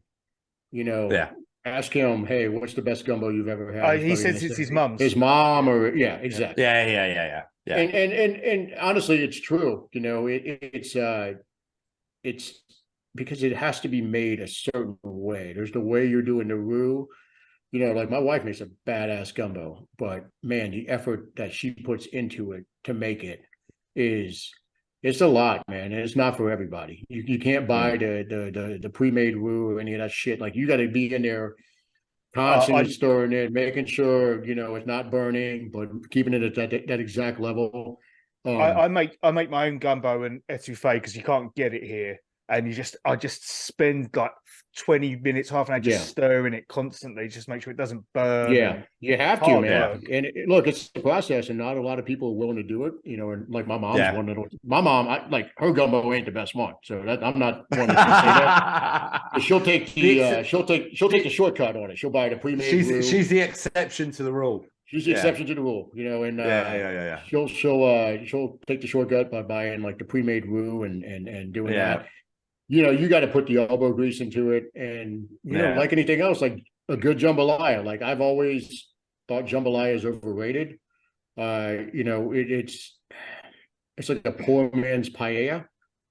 ask him, hey, what's the best gumbo you've ever had? He says it's his mum's. His mom, or exactly. Yeah. And honestly, it's true. It's because it has to be made a certain way. There's the way you're doing the roux. Like my wife makes a badass gumbo, but man, the effort that she puts into it to make it it's a lot, man. And it's not for everybody. You can't buy the pre-made roux or any of that shit. Like you got to be in there constantly stirring it, making sure it's not burning, but keeping it at that exact level. I make my own gumbo and etouffee because you can't get it here. and I just spend like 20 minutes, half an hour just stirring it constantly, just make sure it doesn't burn. Yeah, you have to, man. And look, it's a process, and not a lot of people are willing to do it. And like my mom's one little. My mom, her gumbo ain't the best one, so I'm not one that's gonna say that. But she'll take the shortcut on it. She'll buy the pre-made roux. She's the exception to the rule. She's the exception to the rule, and she'll take the shortcut by buying like the pre-made roux and doing that. You got to put the elbow grease into it, and like anything else, like a good jambalaya. Like I've always thought jambalaya is overrated. It's like a poor man's paella.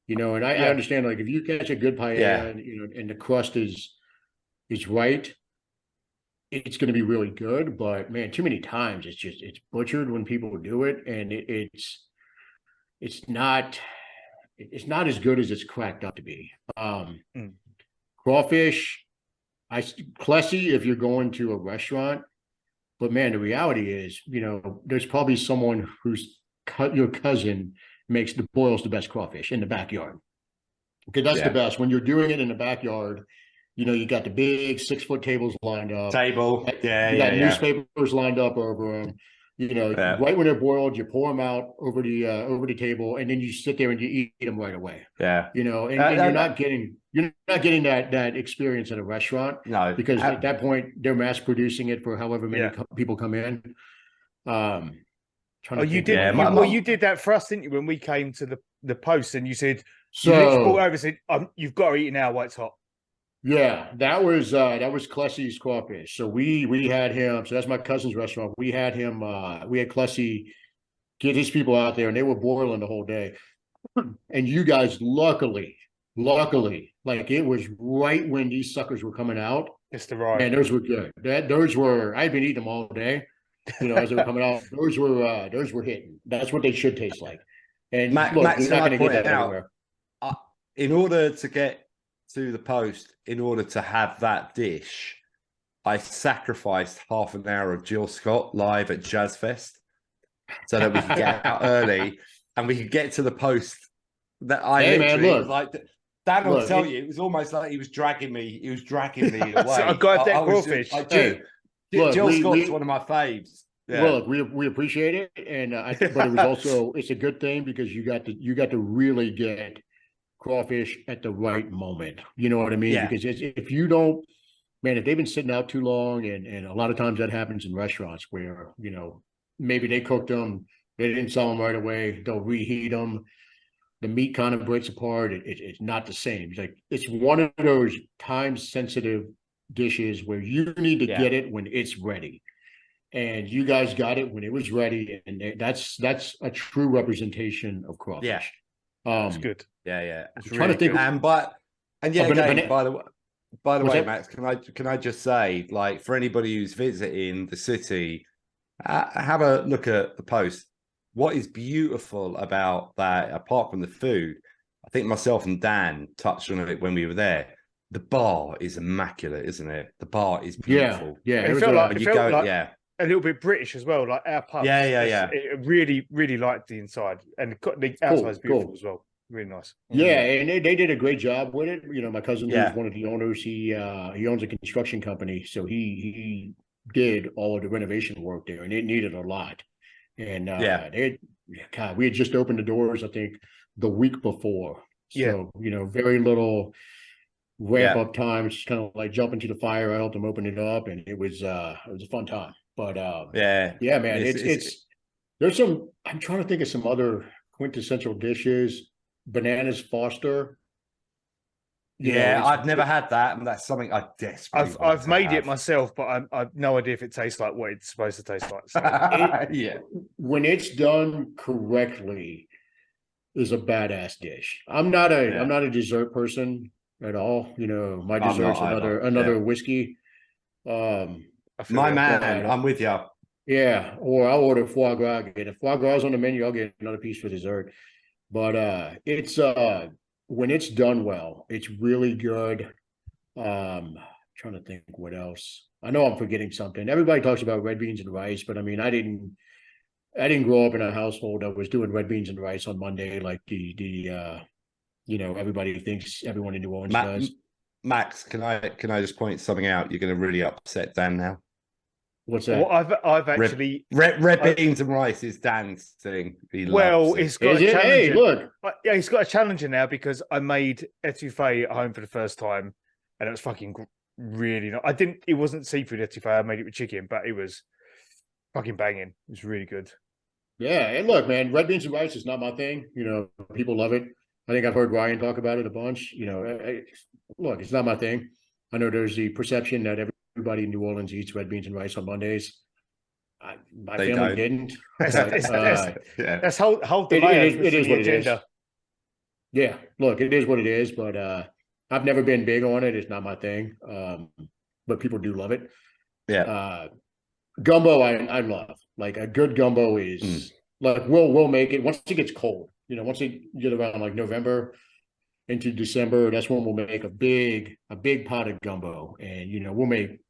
And I understand, like, if you catch a good paella and the crust is right, it's going to be really good. But man, too many times it's butchered when people do it, and it's not as good as it's cracked up to be. Crawfish, classy if you're going to a restaurant, but man, the reality is, there's probably someone who's your cousin boils the best crawfish in the backyard. Okay, that's the best. When you're doing it in the backyard, you got the big 6-foot tables lined up. You got newspapers lined up over them. Right when they're boiled, you pour them out over the table, and then you sit there and you eat them right away. And you're not getting that experience at a restaurant. No, because at that point they're mass producing it for however many people come in. You did. You did that for us, didn't you? When we came to the post, and you said, you brought over and said, "You've got to eat it now while it's hot." Yeah, that was Clessy's crawfish. So we had him. So that's my cousin's restaurant. We had him. We had Clessy get his people out there, and they were boiling the whole day. And you guys, luckily, like it was right when these suckers were coming out. It's the right. Man, those were good. Those were. I'd been eating them all day. As they were coming out, those were hitting. That's what they should taste like. And Max, you're not going to get that anywhere. In order to get to the post, in order to have that dish, I sacrificed half an hour of Jill Scott live at Jazz Fest so that we could get out early and we could get to the post. That Dan will tell you, it was almost like he was dragging me. He was dragging me away. So I got that crawfish. I do. Jill Scott's one of my faves. Yeah. Look, we appreciate it, and but it was also, it's a good thing because you got to really get crawfish at the right moment. You know what I mean? Yeah. Because if you don't, man, if they've been sitting out too long, and a lot of times that happens in restaurants where maybe they cooked them, they didn't sell them right away, they'll reheat them, the meat kind of breaks apart. It's not the same. It's one of those time sensitive dishes where you need to get it when it's ready, and you guys got it when it was ready, and that's a true representation of crawfish. It's good. It's really trying to think good. By the way, Max, can I just say, like, for anybody who's visiting the city, have a look at the post. What is beautiful about that, apart from the food, I think myself and Dan touched on it when we were there. The bar is immaculate, isn't it? The bar is beautiful. It felt like a little bit British as well, like our pub. It really, really liked the inside, and the outside is beautiful as well. Really nice. Yeah, and they did a great job with it. My cousin who's one of the owners. He owns a construction company, so he did all of the renovation work there, and it needed a lot. And we had just opened the doors, I think, the week before. So very little ramp up time. It's just kind of like jump into the fire. I helped them open it up, and it was a fun time. But man, it's there's some. I'm trying to think of some other quintessential dishes. Bananas Foster. I've never had that, and that's something I desperately. I've made it myself, but I've no idea if it tastes like what it's supposed to taste like. So. When it's done correctly, is a badass dish. I'm not a dessert person at all. My dessert's another whiskey. My man, I'm with you. Yeah, or I'll order foie gras. If foie gras is on the menu, I'll get another piece for dessert. But it's when it's done well, it's really good. Trying to think what else. I know I'm forgetting something. Everybody talks about red beans and rice, but I mean, I didn't grow up in a household that was doing red beans and rice on Monday like the everybody thinks everyone in New Orleans Ma- does. Max, can I just point something out? You're going to really upset Dan now. What's that? Well, I've actually red beans and rice is Dan's thing. He well, loves it. it's got Is a it? challenger. Hey, look. Yeah, he's got a challenger now because I made etouffee at home for the first time, and it was fucking really not. It wasn't seafood etouffee. I made it with chicken, but it was fucking banging. It was really good. Yeah, and look, man, red beans and rice is not my thing. People love it. I think I've heard Ryan talk about it a bunch. Look, it's not my thing. I know there's the perception that everybody in New Orleans eats red beans and rice on Mondays. My family didn't. That's whole debate. It is what it is. Yeah, look, it is what it is. But I've never been big on it. It's not my thing. But people do love it. Yeah. Gumbo, I love. Like a good gumbo is like we'll make it once it gets cold. Once it get around like November into December, that's when we'll make a big pot of gumbo, and we'll make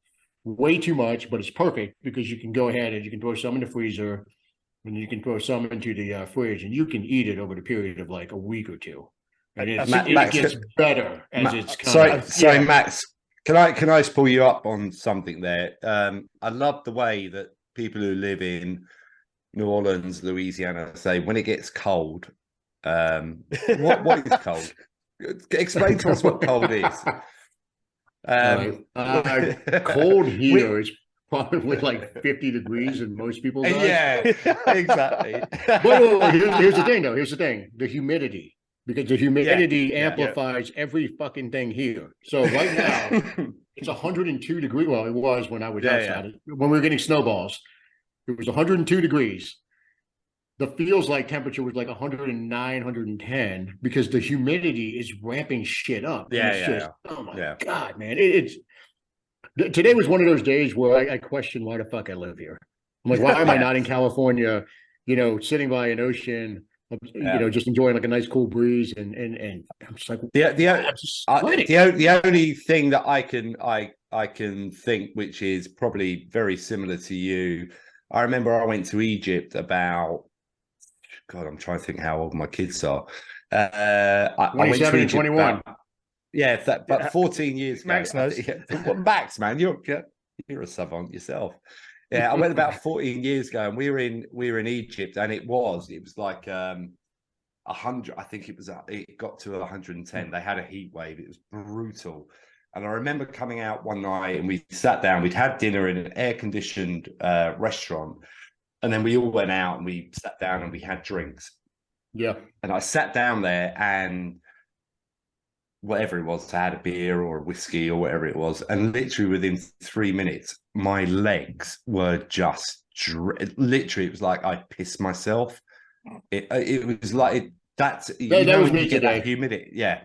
way too much, but it's perfect because you can go ahead and you can throw some in the freezer, and you can throw some into the fridge, and you can eat it over the period of like a week or two, and it gets better as it's sorry, Max. Can I just pull you up on something there? I love the way that people who live in New Orleans, Louisiana, say when it gets cold. What is cold? Explain to us what cold is. Cold here is probably like 50 degrees in most people's eyes. Yeah, exactly. But here's the thing, though. Here's the thing: the humidity. Because the humidity amplifies every fucking thing here. So right now, it's 102 degrees. Well, it was when I was outside. When we were getting snowballs, it was 102 degrees. The feels like temperature was like 109, 110 because the humidity is ramping shit up. Oh my God, man. Today was one of those days where I question why the fuck I live here. I'm like, why am I not in California, sitting by an ocean, just enjoying like a nice cool breeze, and I'm just like the only thing that I can think, which is probably very similar to you. I remember I went to Egypt about, God, I'm trying to think how old my kids are. I went to Egypt 21. But 14 years ago. Max knows. Max, man, you're a savant yourself. Yeah, I went about 14 years ago, and we were in Egypt, and it was like 100. I think it got to 110. They had a heat wave. It was brutal. And I remember coming out one night, and we sat down. We'd had dinner in an air-conditioned restaurant, and then we all went out and we sat down and we had drinks. Yeah. And I sat down there, and whatever it was, I had a beer or a whiskey or whatever it was, and literally within 3 minutes, my legs were just literally. It was like I pissed myself. It was like that's that was me today. That humidity, yeah.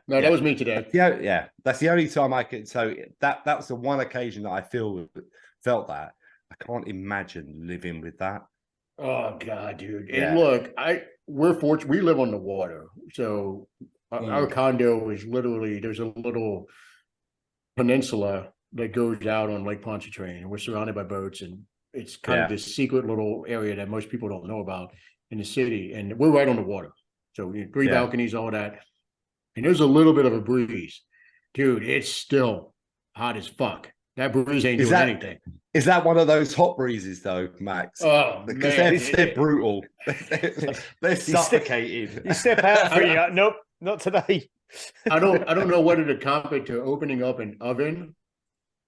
No, that was me today. Yeah. That's the only time I could. So that was the one occasion that I felt that. I can't imagine living with that. Oh God, dude! And look, we're fortunate. We live on the water, so our condo is literally there's a little peninsula that goes out on Lake Pontchartrain, and we're surrounded by boats, and it's kind of this secret little area that most people don't know about in the city, and we're right on the water. So 3 balconies, all that, and there's a little bit of a breeze, dude. It's still hot as fuck. That breeze ain't doing anything. Is that one of those hot breezes, though, Max? Oh, because man. they're brutal. They're suffocating. You step out for you. Nope, not today. I don't know whether to comp it to opening up an oven,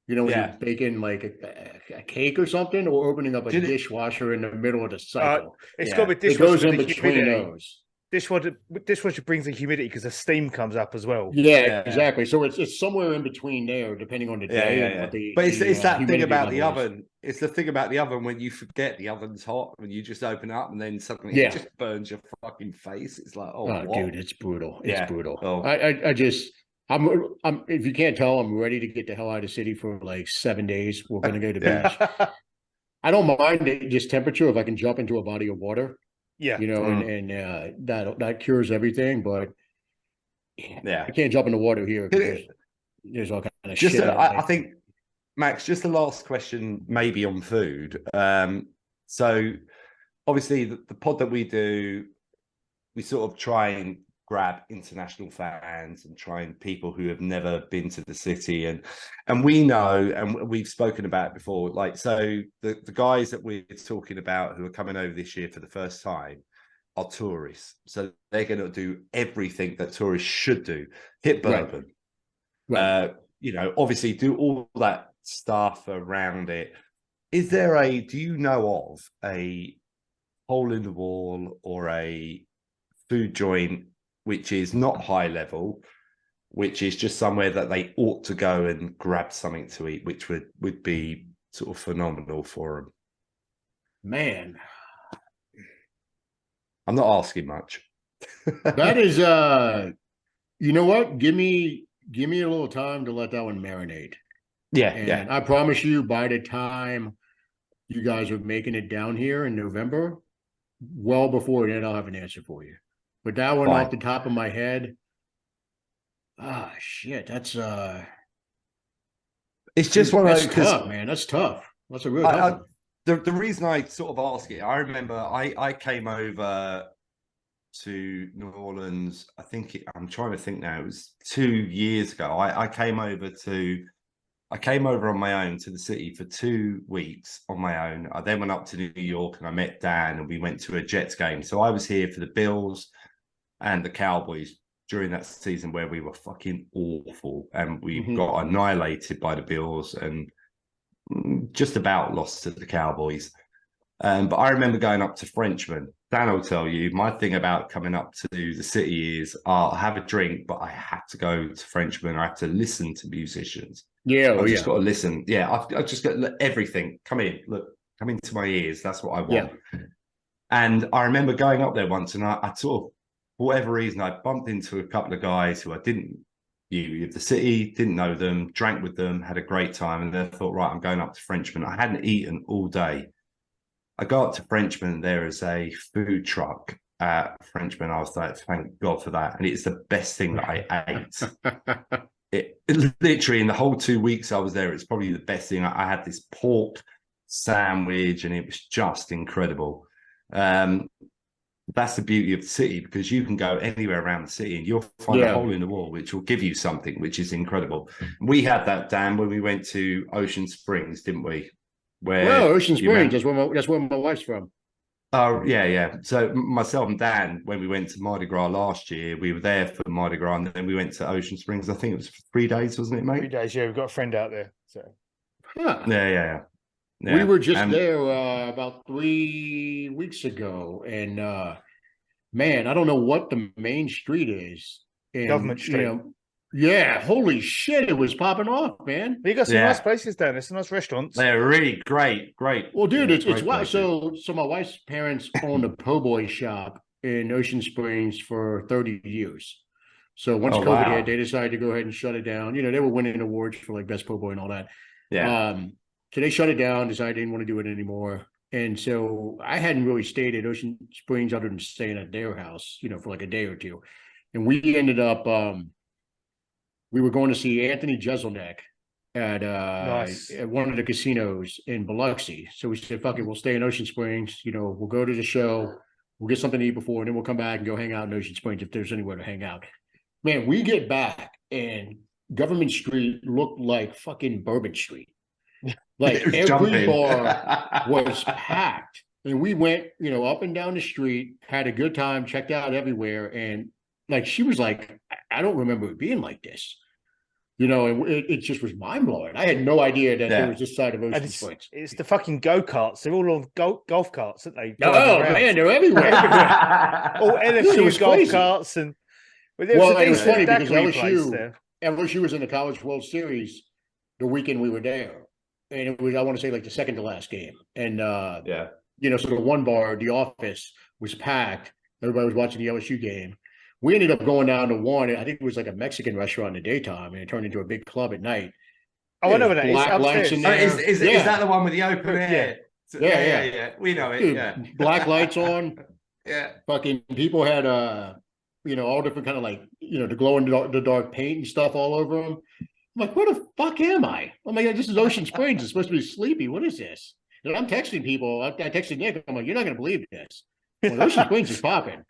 when you're baking like a cake or something, or opening up a dishwasher in the middle of the cycle. It's got to be dishwasher. It goes in between those. Dishwasher brings the humidity because the steam comes up as well. Yeah, exactly. So it's somewhere in between there, depending on the day. But it's that thing about the oven. It's the thing about the oven when you forget the oven's hot, when you just open up and then suddenly it just burns your fucking face. It's like, dude, it's brutal. It's brutal. Oh. I'm if you can't tell, I'm ready to get the hell out of the city for like 7 days. We're gonna go to the beach. I don't mind just temperature if I can jump into a body of water. Yeah, and that cures everything. But I can't jump in the water here. There's all kind of shit. I think, Max, just the last question, maybe on food. So obviously the pod that we do, we sort of try and grab international fans and try and people who have never been to the city. And we know, and we've spoken about it before, like, so the guys that we're talking about who are coming over this year for the first time are tourists. So they're going to do everything that tourists should do. Hit bourbon. Right. Obviously do all that stuff around it. Do you know of a hole in the wall or a food joint which is not high level, which is just somewhere that they ought to go and grab something to eat, which would be sort of phenomenal for them? Man, I'm not asking much. That is, you know what? Give me a little time to let that one marinate. Yeah. I promise you, by the time you guys are making it down here in November, well before then, I'll have an answer for you. But that one off the top of my head, shit, that's it's just one of those. Tough, man. That's tough. That's a real tough one. The reason I sort of ask it, I remember I came over to New Orleans. I'm trying to think now. It was 2 years ago. I came over on my own to the city for 2 weeks on my own. I then went up to New York and I met Dan and we went to a Jets game. So I was here for the Bills and the Cowboys during that season where we were fucking awful and we got annihilated by the Bills and just about lost to the Cowboys. But I remember going up to Frenchman. Dan will tell you, my thing about coming up to the city is I'll have a drink, but I have to go to Frenchman. I have to listen to musicians. Yeah, I've just got to listen. Yeah, I've just got everything. Come into my ears. That's what I want. Yeah. And I remember going up there once and I sort of, for whatever reason, I bumped into a couple of guys who I didn't knew of the city, didn't know them, drank with them, had a great time. And then I thought, right, I'm going up to Frenchman. I hadn't eaten all day. I go up to Frenchman. There is a food truck at Frenchman. I was like, thank God for that. And it's the best thing that I ate. It literally in the whole 2 weeks I was there, it's probably the best thing. I had this pork sandwich and it was just incredible. That's the beauty of the city because you can go anywhere around the city and you'll find a hole in the wall which will give you something, which is incredible. We had that, Dan, when we went to Ocean Springs, didn't we? Ocean Springs, that's where my wife's from. Oh, yeah. So myself and Dan, when we went to Mardi Gras last year, we were there for Mardi Gras and then we went to Ocean Springs. I think it was for 3 days, wasn't it, mate? 3 days, yeah. We've got a friend out there. So. Yeah. We were just there about 3 weeks ago. And, man, I don't know what the main street is. Government Street. Holy shit, it was popping off, man. You got some nice places down there, some nice restaurants. They're really great. Well, dude, it's wild. So my wife's parents owned a po' boy shop in Ocean Springs for 30 years. So once COVID hit, they decided to go ahead and shut it down. They were winning awards for like best po' boy and all that. Yeah. So they shut it down, decided they didn't want to do it anymore. And so I hadn't really stayed at Ocean Springs other than staying at their house, for like a day or two. And we ended up we were going to see Anthony Jeselnik at one of the casinos in Biloxi. So we said, fuck it, we'll stay in Ocean Springs. We'll go to the show. We'll get something to eat before, and then we'll come back and go hang out in Ocean Springs if there's anywhere to hang out. Man, we get back, and Government Street looked like fucking Bourbon Street. Like every bar was packed. And we went, up and down the street, had a good time, checked out everywhere. And like, she was like, I don't remember it being like this. And it just was mind blowing. I had no idea that there was this side of Ocean Springs. It's the fucking go-karts. They're all on golf carts, aren't they? Man, they're everywhere. All LSU golf carts. And it was funny because LSU was in the College World Series the weekend we were there. And it was, I want to say, like the second to last game. And, so the one bar, the office, was packed. Everybody was watching the LSU game. We ended up going down to one. I think it was like a Mexican restaurant in the daytime, and it turned into a big club at night. Oh, I know what that is. Black lights in there. Is that the one with the open air? Yeah. We know it. Dude, black lights on. Yeah. Fucking people had, all different kind of like, the glow in the dark paint and stuff all over them. I'm like, where the fuck am I? Oh my God, this is Ocean Springs. It's supposed to be sleepy. What is this? And I'm texting people. I texted Nick. I'm like, you're not going to believe this. Well, Ocean Springs is popping.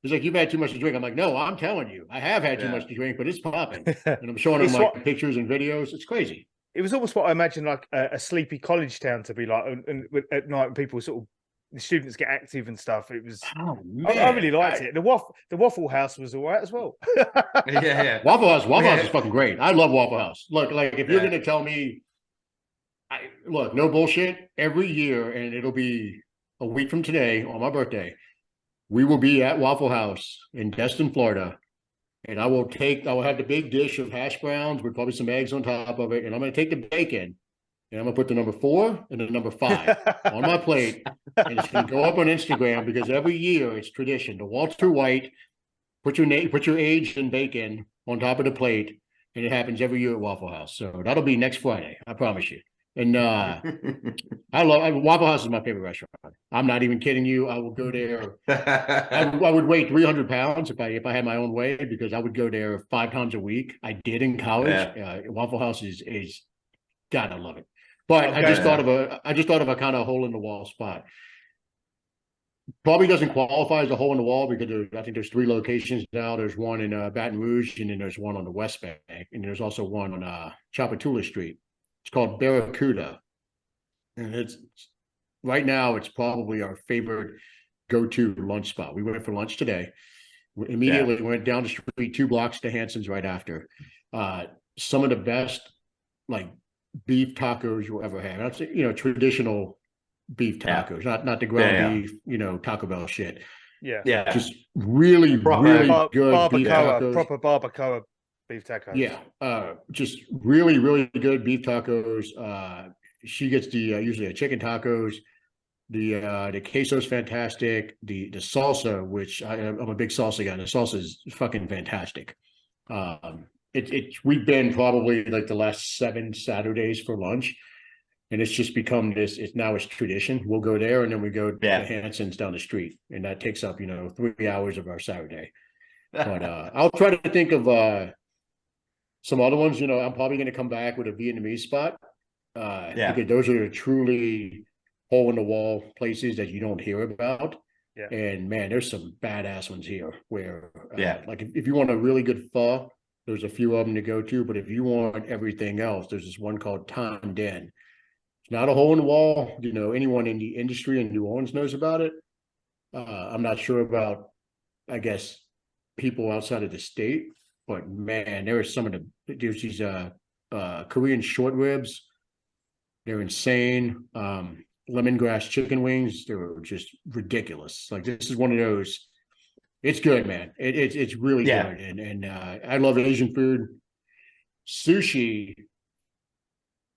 He's like, you've had too much to drink. I'm like, no, I'm telling you, I have had too much to drink, but it's popping. And I'm showing him like pictures and videos. It's crazy. It was almost what I imagine like a sleepy college town to be like, and at night when people sort of the students get active and stuff. It was. I really liked it. The Waffle House was all right as well. yeah. Waffle House is fucking great. I love Waffle House. Look, like if you're gonna tell me, look, no bullshit. Every year, and it'll be a week from today on my birthday. We will be at Waffle House in Destin, Florida, and I will have the big dish of hash browns with probably some eggs on top of it, and I'm going to take the bacon, and I'm going to put the number 4 and the number 5 on my plate, and it's going to go up on Instagram because every year it's tradition. The Walter White, put your age and bacon on top of the plate, and it happens every year at Waffle House. So that'll be next Friday, I promise you. And Waffle House is my favorite restaurant. I'm not even kidding you. I will go there. I would weigh 300 pounds if I had my own way, because I would go there 5 times a week. I did in college. Waffle House is God, I love it. But I just thought of a kind of hole in the wall spot. Probably doesn't qualify as a hole in the wall because I think there's 3 locations now. There's one in Baton Rouge, and then there's one on the West Bank, and there's also one on Chapatula Street. It's called Barracuda, and it's right now it's probably our favorite go-to lunch spot. We went for lunch today. We immediately went down the street 2 blocks to Hanson's right after. Some of the best like beef tacos you'll ever have. That's traditional beef tacos, not the ground beef, Taco Bell shit. Yeah. Just really good barbacoa, beef tacos. Proper barbacoa beef tacos. Yeah. Just really, really good beef tacos. She gets the usually a chicken tacos. The queso's fantastic. The salsa, which I'm a big salsa guy. The salsa is fucking fantastic. We've been probably like the last 7 Saturdays for lunch, and it's just become this. It's tradition. We'll go there, and then we go to Hanson's down the street, and that takes up 3 hours of our Saturday. But I'll try to think of some other ones. I'm probably going to come back with a Vietnamese spot. Because those are truly hole in the wall places that you don't hear about. Yeah. And man, there's some badass ones here where like if you want a really good pho, there's a few of them to go to, but if you want everything else, there's this one called Tan Den. It's not a hole in the wall. Anyone in the industry in New Orleans knows about it. I'm not sure about, I guess, people outside of the state, but man, there's these Korean short ribs. They're insane. Lemongrass chicken wings, they were just ridiculous. Like, this is one of those. It's good, man. It's really good. And I love Asian food. Sushi,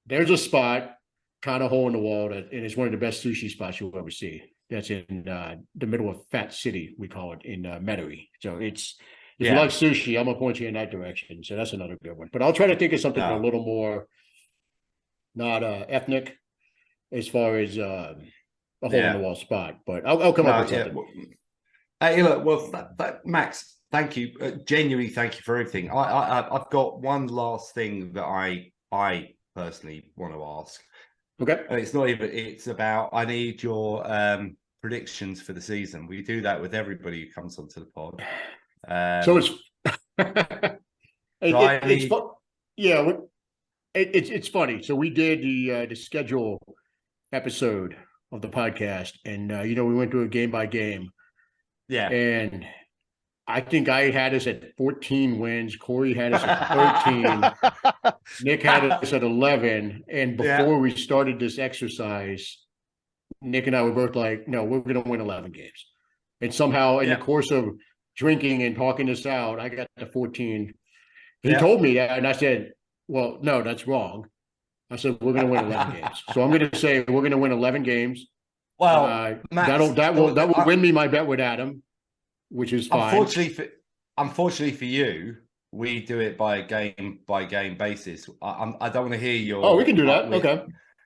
there's a spot, kind of hole in the wall, and it's one of the best sushi spots you'll ever see. That's in the middle of Fat City, we call it, in Metairie. So if you like sushi, I'm gonna point you in that direction. So that's another good one. But I'll try to think of something a little more not ethnic as far as a hole in the wall spot. But I'll come up with something. Hey, look, Max, thank you. Genuinely, thank you for everything. I've got one last thing that I personally want to ask. Okay. And it's about, I need your predictions for the season. We do that with everybody who comes onto the pod. So it's funny. So we did the schedule episode of the podcast, and we went through it game by game. Yeah. And I think I had us at 14 wins. Corey had us at 13. Nick had us at 11. And before we started this exercise, Nick and I were both like, no, we're going to win 11 games. And somehow in the course of drinking and talking this out, I got to 14. He told me that, and I said, well, no, that's wrong. I said, we're going to win 11 games. So I'm going to say we're going to win 11 games. Well, Max, that will win me my bet with Adam, which is fine. Unfortunately for you, we do it by game basis. I don't want to hear your. Oh, we can do that. Okay.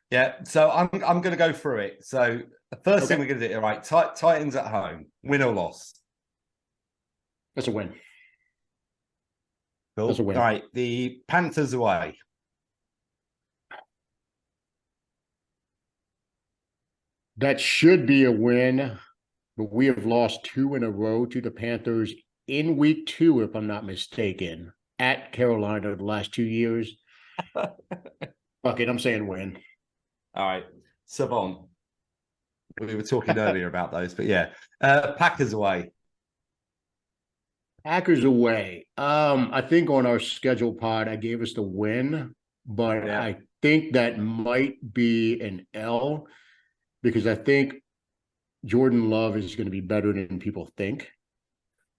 Yeah. So I'm going to go through it. So the first thing we're going to do, all right? Titans at home, win or loss? That's a win. Cool. That's a win. All right. The Panthers away. That should be a win. but we have lost 2 in a row to the Panthers in week 2, if I'm not mistaken, at Carolina the last 2 years. Fuck it, I'm saying win. All right. Savon. We were talking earlier about those, but yeah. Packers away. Packers away. I think on our schedule pod, I gave us the win, but Yeah. I think that might be an L because I think Jordan Love is going to be better than people think.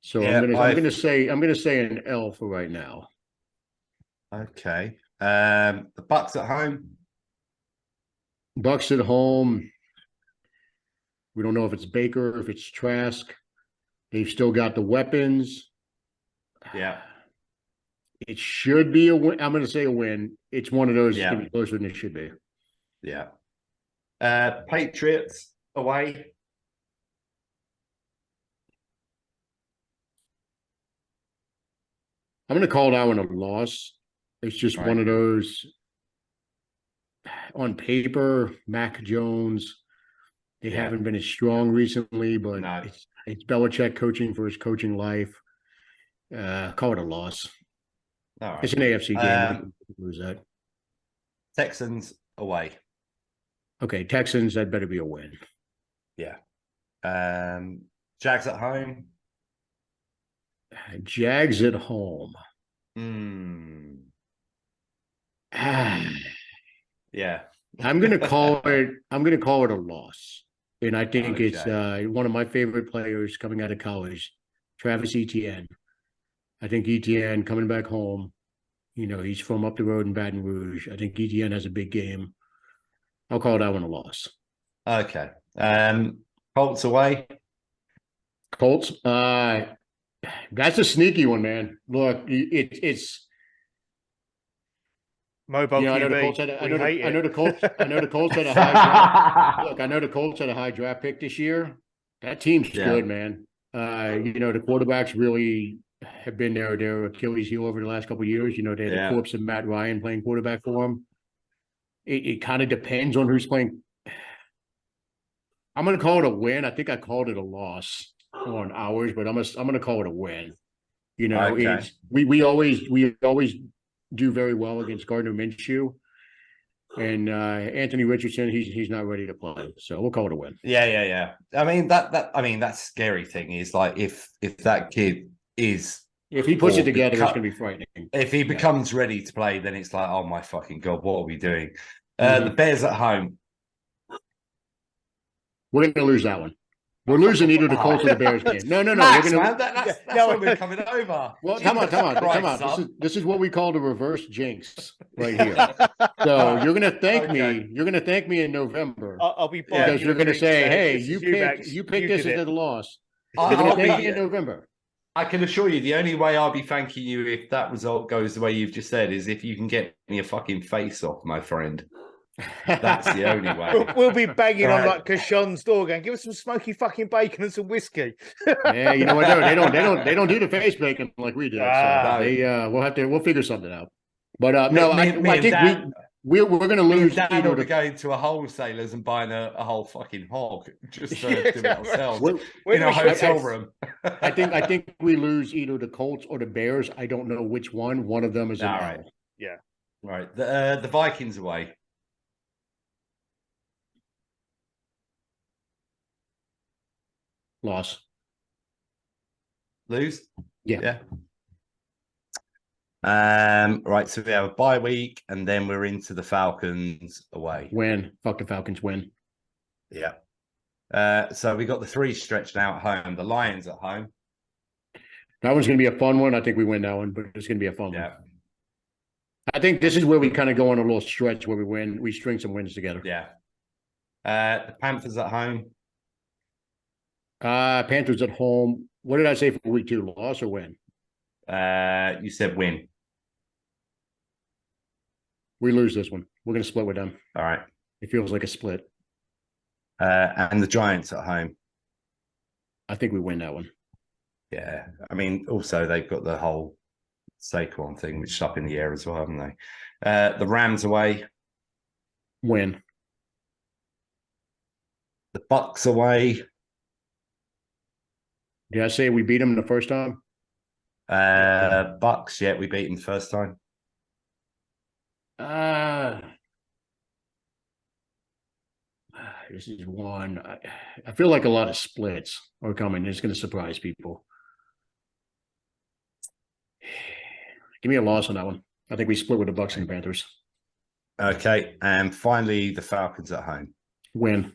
So Yeah, I'm gonna say an L for right now. Okay. The Bucks at home. Bucks at home. We don't know if it's Baker, if it's Trask. They've still got the weapons. Yeah. It should be a win. I'm going to say a win. It's one of those Yeah. going to be closer than it should be. Yeah. Patriots away. I'm going to call that one a loss. It's just one of those. On paper, Mac Jones, they haven't been as strong recently, but it's Belichick coaching for his coaching life. Call it a loss. All right. It's an AFC game. Lose that. Texans away. Okay, Texans, that better be a win. Yeah. Jags at home. Jags at home. Yeah. I'm gonna call it a loss. And I think it's one of my favorite players coming out of college, Travis Etienne. I think Etienne coming back home, he's from up the road in Baton Rouge. I think Etienne has a big game. I'll call that one a loss. Okay. Colts away. Colts. That's a sneaky one, man. Look, it's Mobile QB. I know the Colts had a high draft. Look, I know the Colts had a high draft pick this year. That team's good, man. The quarterbacks really have been their Achilles heel over the last couple of years. They had the corpse of Matt Ryan playing quarterback for them. It kind of depends on who's playing. I'm going to call it a win. I think I called it a loss on ours, but I'm going to call it a win. Okay. We always do very well against Gardner Minshew, and Anthony Richardson. He's not ready to play, so we'll call it a win. Yeah. I mean that scary thing is like if that kid is. If he puts it together, it's going to be frightening. If he becomes ready to play, then it's like, oh my fucking God, what are we doing? The Bears at home. We're going to lose that one. We're losing either the Colts or the Bears game. No. Max, that's why we're coming over. Well, come on. This is what we call the reverse jinx right here. So you're going to thank me. You're going to thank me in November. I'll be because you're going to say, "Hey, you picked this as a loss." You're going to thank me in November. I can assure you, the only way I'll be thanking you if that result goes the way you've just said is if you can get me a fucking face off, my friend. That's the only way. We'll be banging on like Kashon's door going, give us some smoky fucking bacon and some whiskey. Yeah, you know what? They don't do the face bacon like we do. So we'll figure something out. But I think we're going to lose. Dad ought to go into a wholesaler's and buying a whole fucking hog just to do it ourselves in a hotel room. I think we lose either the Colts or the Bears. I don't know which one. One of them is all right. Yeah, right. The Vikings away. Loss. Lose? Yeah. Right, so we have a bye week and then we're into the Falcons away. Win. Fuck the Falcons, win. Yeah. So we got the 3 stretched out at home. The Lions at home. That one's going to be a fun one. I think we win that one, but it's going to be a fun one. I think this is where we kind of go on a little stretch where we win. We string some wins together. Yeah. The Panthers at home. Panthers at home. What did I say for week 2? Loss or win? You said win. We lose this one. We're going to split with them. All right. It feels like a split. And the Giants at home. I think we win that one. Yeah. I mean, also they've got the whole Saquon thing, which is up in the air as well, haven't they? The Rams away. Win. The Bucks away. Did I say we beat them the first time? Bucks, yeah, we beat them the first time. This is one. I feel like a lot of splits are coming. It's going to surprise people. Give me a loss on that one. I think we split with the Bucks and the Panthers. Okay, and finally the Falcons at home. Win.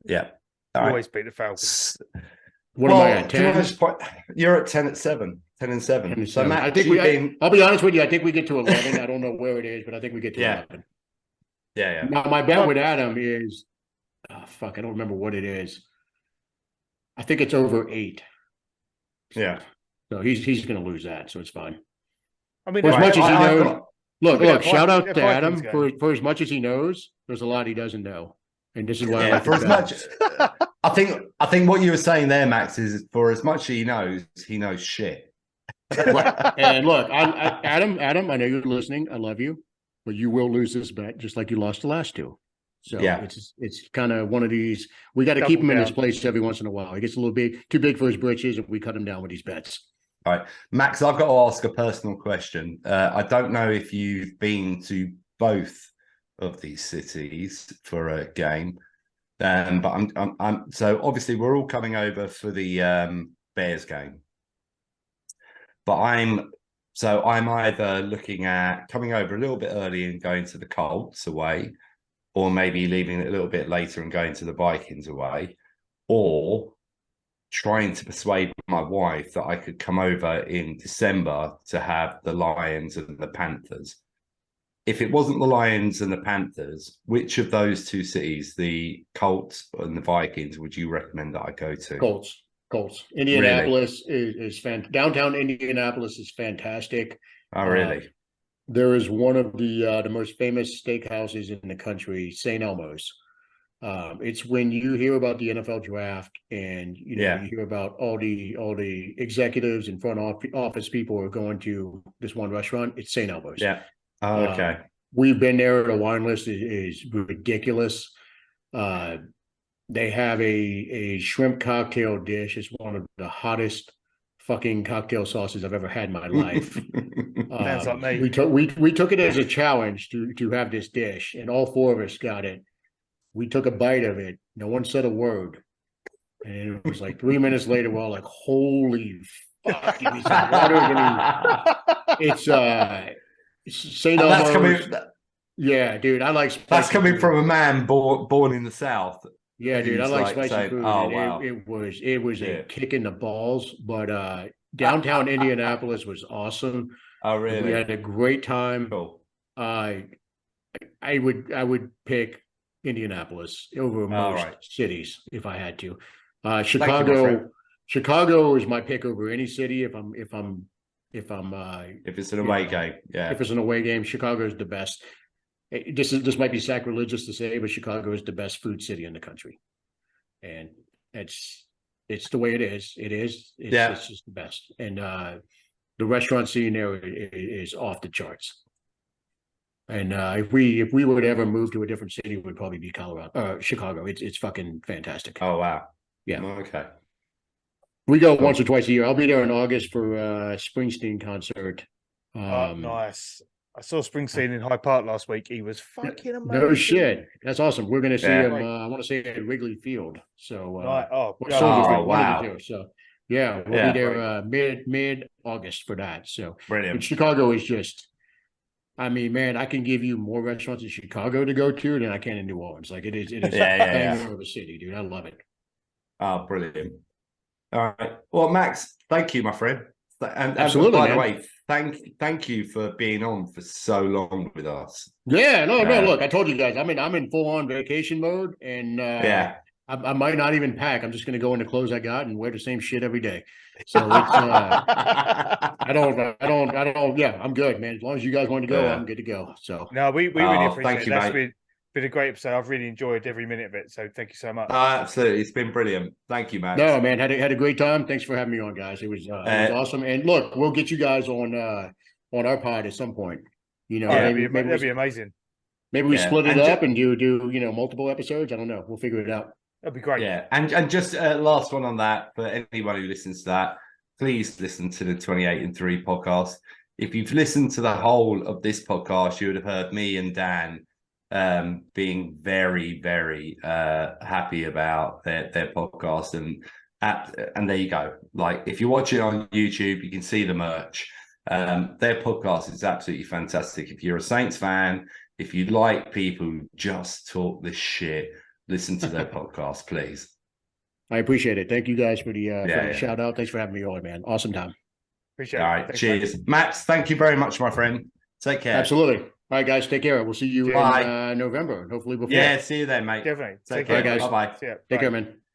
Yeah. Always beat the Falcons. What am I at? 10? You're at 10 at 7. 10 and 7. 10 and so 7. Matt, I think I'll be honest with you. I think we get to 11. I don't know where it is, but I think we get to 11. Yeah. Now my bet with Adam is, I don't remember what it is. I think it's over 8. Yeah. So he's going to lose that, so it's fine. I mean, for as much as he knows. Look! Shout out to Adam for as much as he knows. There's a lot he doesn't know, and this is why. Yeah, for as much. I think what you were saying there, Max, is for as much as he knows shit. And look, Adam, I know you're listening. I love you, but you will lose this bet just like you lost the last two. So yeah, it's kind of one of these. We got to keep him in his place every once in a while. He gets a little too big for his britches, and we cut him down with these bets. All right, Max, I've got to ask a personal question. I don't know if you've been to both of these cities for a game, but I'm so obviously we're all coming over for the Bears game, but I'm either looking at coming over a little bit early and going to the Colts away, or maybe leaving it a little bit later and going to the Vikings away, or trying to persuade my wife that I could come over in December to have the Lions and the Panthers. If it wasn't the Lions and the Panthers, which of those two cities, the Colts and the Vikings, would you recommend that I go to? Colts. Indianapolis is fantastic. Downtown Indianapolis is fantastic. Oh, really? There is one of the most famous steakhouses in the country, St. Elmo's. It's when you hear about the NFL draft and you hear about all the executives and front office people are going to this one restaurant. It's St. Elmo's. Yeah. Oh, okay. We've been there. The wine list is ridiculous. They have a shrimp cocktail dish. It's one of the hottest fucking cocktail sauces I've ever had in my life. Sounds like me. We took it as a challenge to have this dish, and all 4 of us got it. We took a bite of it. No one said a word. And it was like 3 minutes later, we're all like, holy fuck. Give me some water. It's St. Elmo's. Yeah, dude. I like spicy That's coming food. from a man born in the South. Yeah, dude. I like spicy food. Oh, wow. It was a kick in the balls. But downtown Indianapolis was awesome. Oh, really? We had a great time. Cool. I would pick Indianapolis over most cities if I had to. Chicago is my pick over any city if it's an away game. Yeah. If it's an away game, Chicago is the best. This might be sacrilegious to say, but Chicago is the best food city in the country. And it's the way it is. It's just the best. And the restaurant scene there is off the charts. And if we would ever move to a different city, it would probably be Chicago. It's fucking fantastic. Oh, wow. Yeah. Okay. We go once or twice a year. I'll be there in August for a Springsteen concert. Nice. I saw Springsteen in Hyde Park last week. He was fucking amazing. No shit. That's awesome. We're going to see him. I want to say at Wrigley Field. So, wow. So, yeah, we'll be there mid-August for that. So, brilliant. But Chicago is just. I mean, man, I can give you more restaurants in Chicago to go to than I can in New Orleans. Like it is a banger of a city, dude. I love it. Oh, brilliant. All right. Well, Max, thank you, my friend. And absolutely. By the way, thank you for being on for so long with us. Yeah, no. Look, I told you guys, I'm in full on vacation mode, and I might not even pack. I'm just going to go in the clothes I got and wear the same shit every day. So it's, I don't. Yeah, I'm good, man. As long as you guys want to go, I'm good to go. So no, we really appreciate thank it. You, That's mate. been a great episode. I've really enjoyed every minute of it. So thank you so much. Absolutely, it's been brilliant. Thank you, Max. No, man, had a great time. Thanks for having me on, guys. It was awesome. And look, we'll get you guys on our pod at some point. You know, maybe that'd be amazing. Maybe we split it up and do multiple episodes. I don't know. We'll figure it out. That'd be great. Yeah, and just last one on that for anyone who listens to that, please listen to the 28 and 3 podcast. If you've listened to the whole of this podcast, you would have heard me and Dan being very, very happy about their podcast, and there you go. Like, if you watch it on YouTube, you can see the merch. Their podcast is absolutely fantastic. If you're a Saints fan, if you like people who just talk this shit, listen to their podcast, please. I appreciate it. Thank you guys for the shout out. Thanks for having me on, man. Awesome time. Appreciate it. All right. Thanks, cheers. Max, thank you very much, my friend. Take care. Absolutely. All right, guys. Take care. We'll see you in November, hopefully before. Yeah, see you then, mate. Definitely. Take care. All right, guys. Bye-bye. See ya. Take Bye. care, man.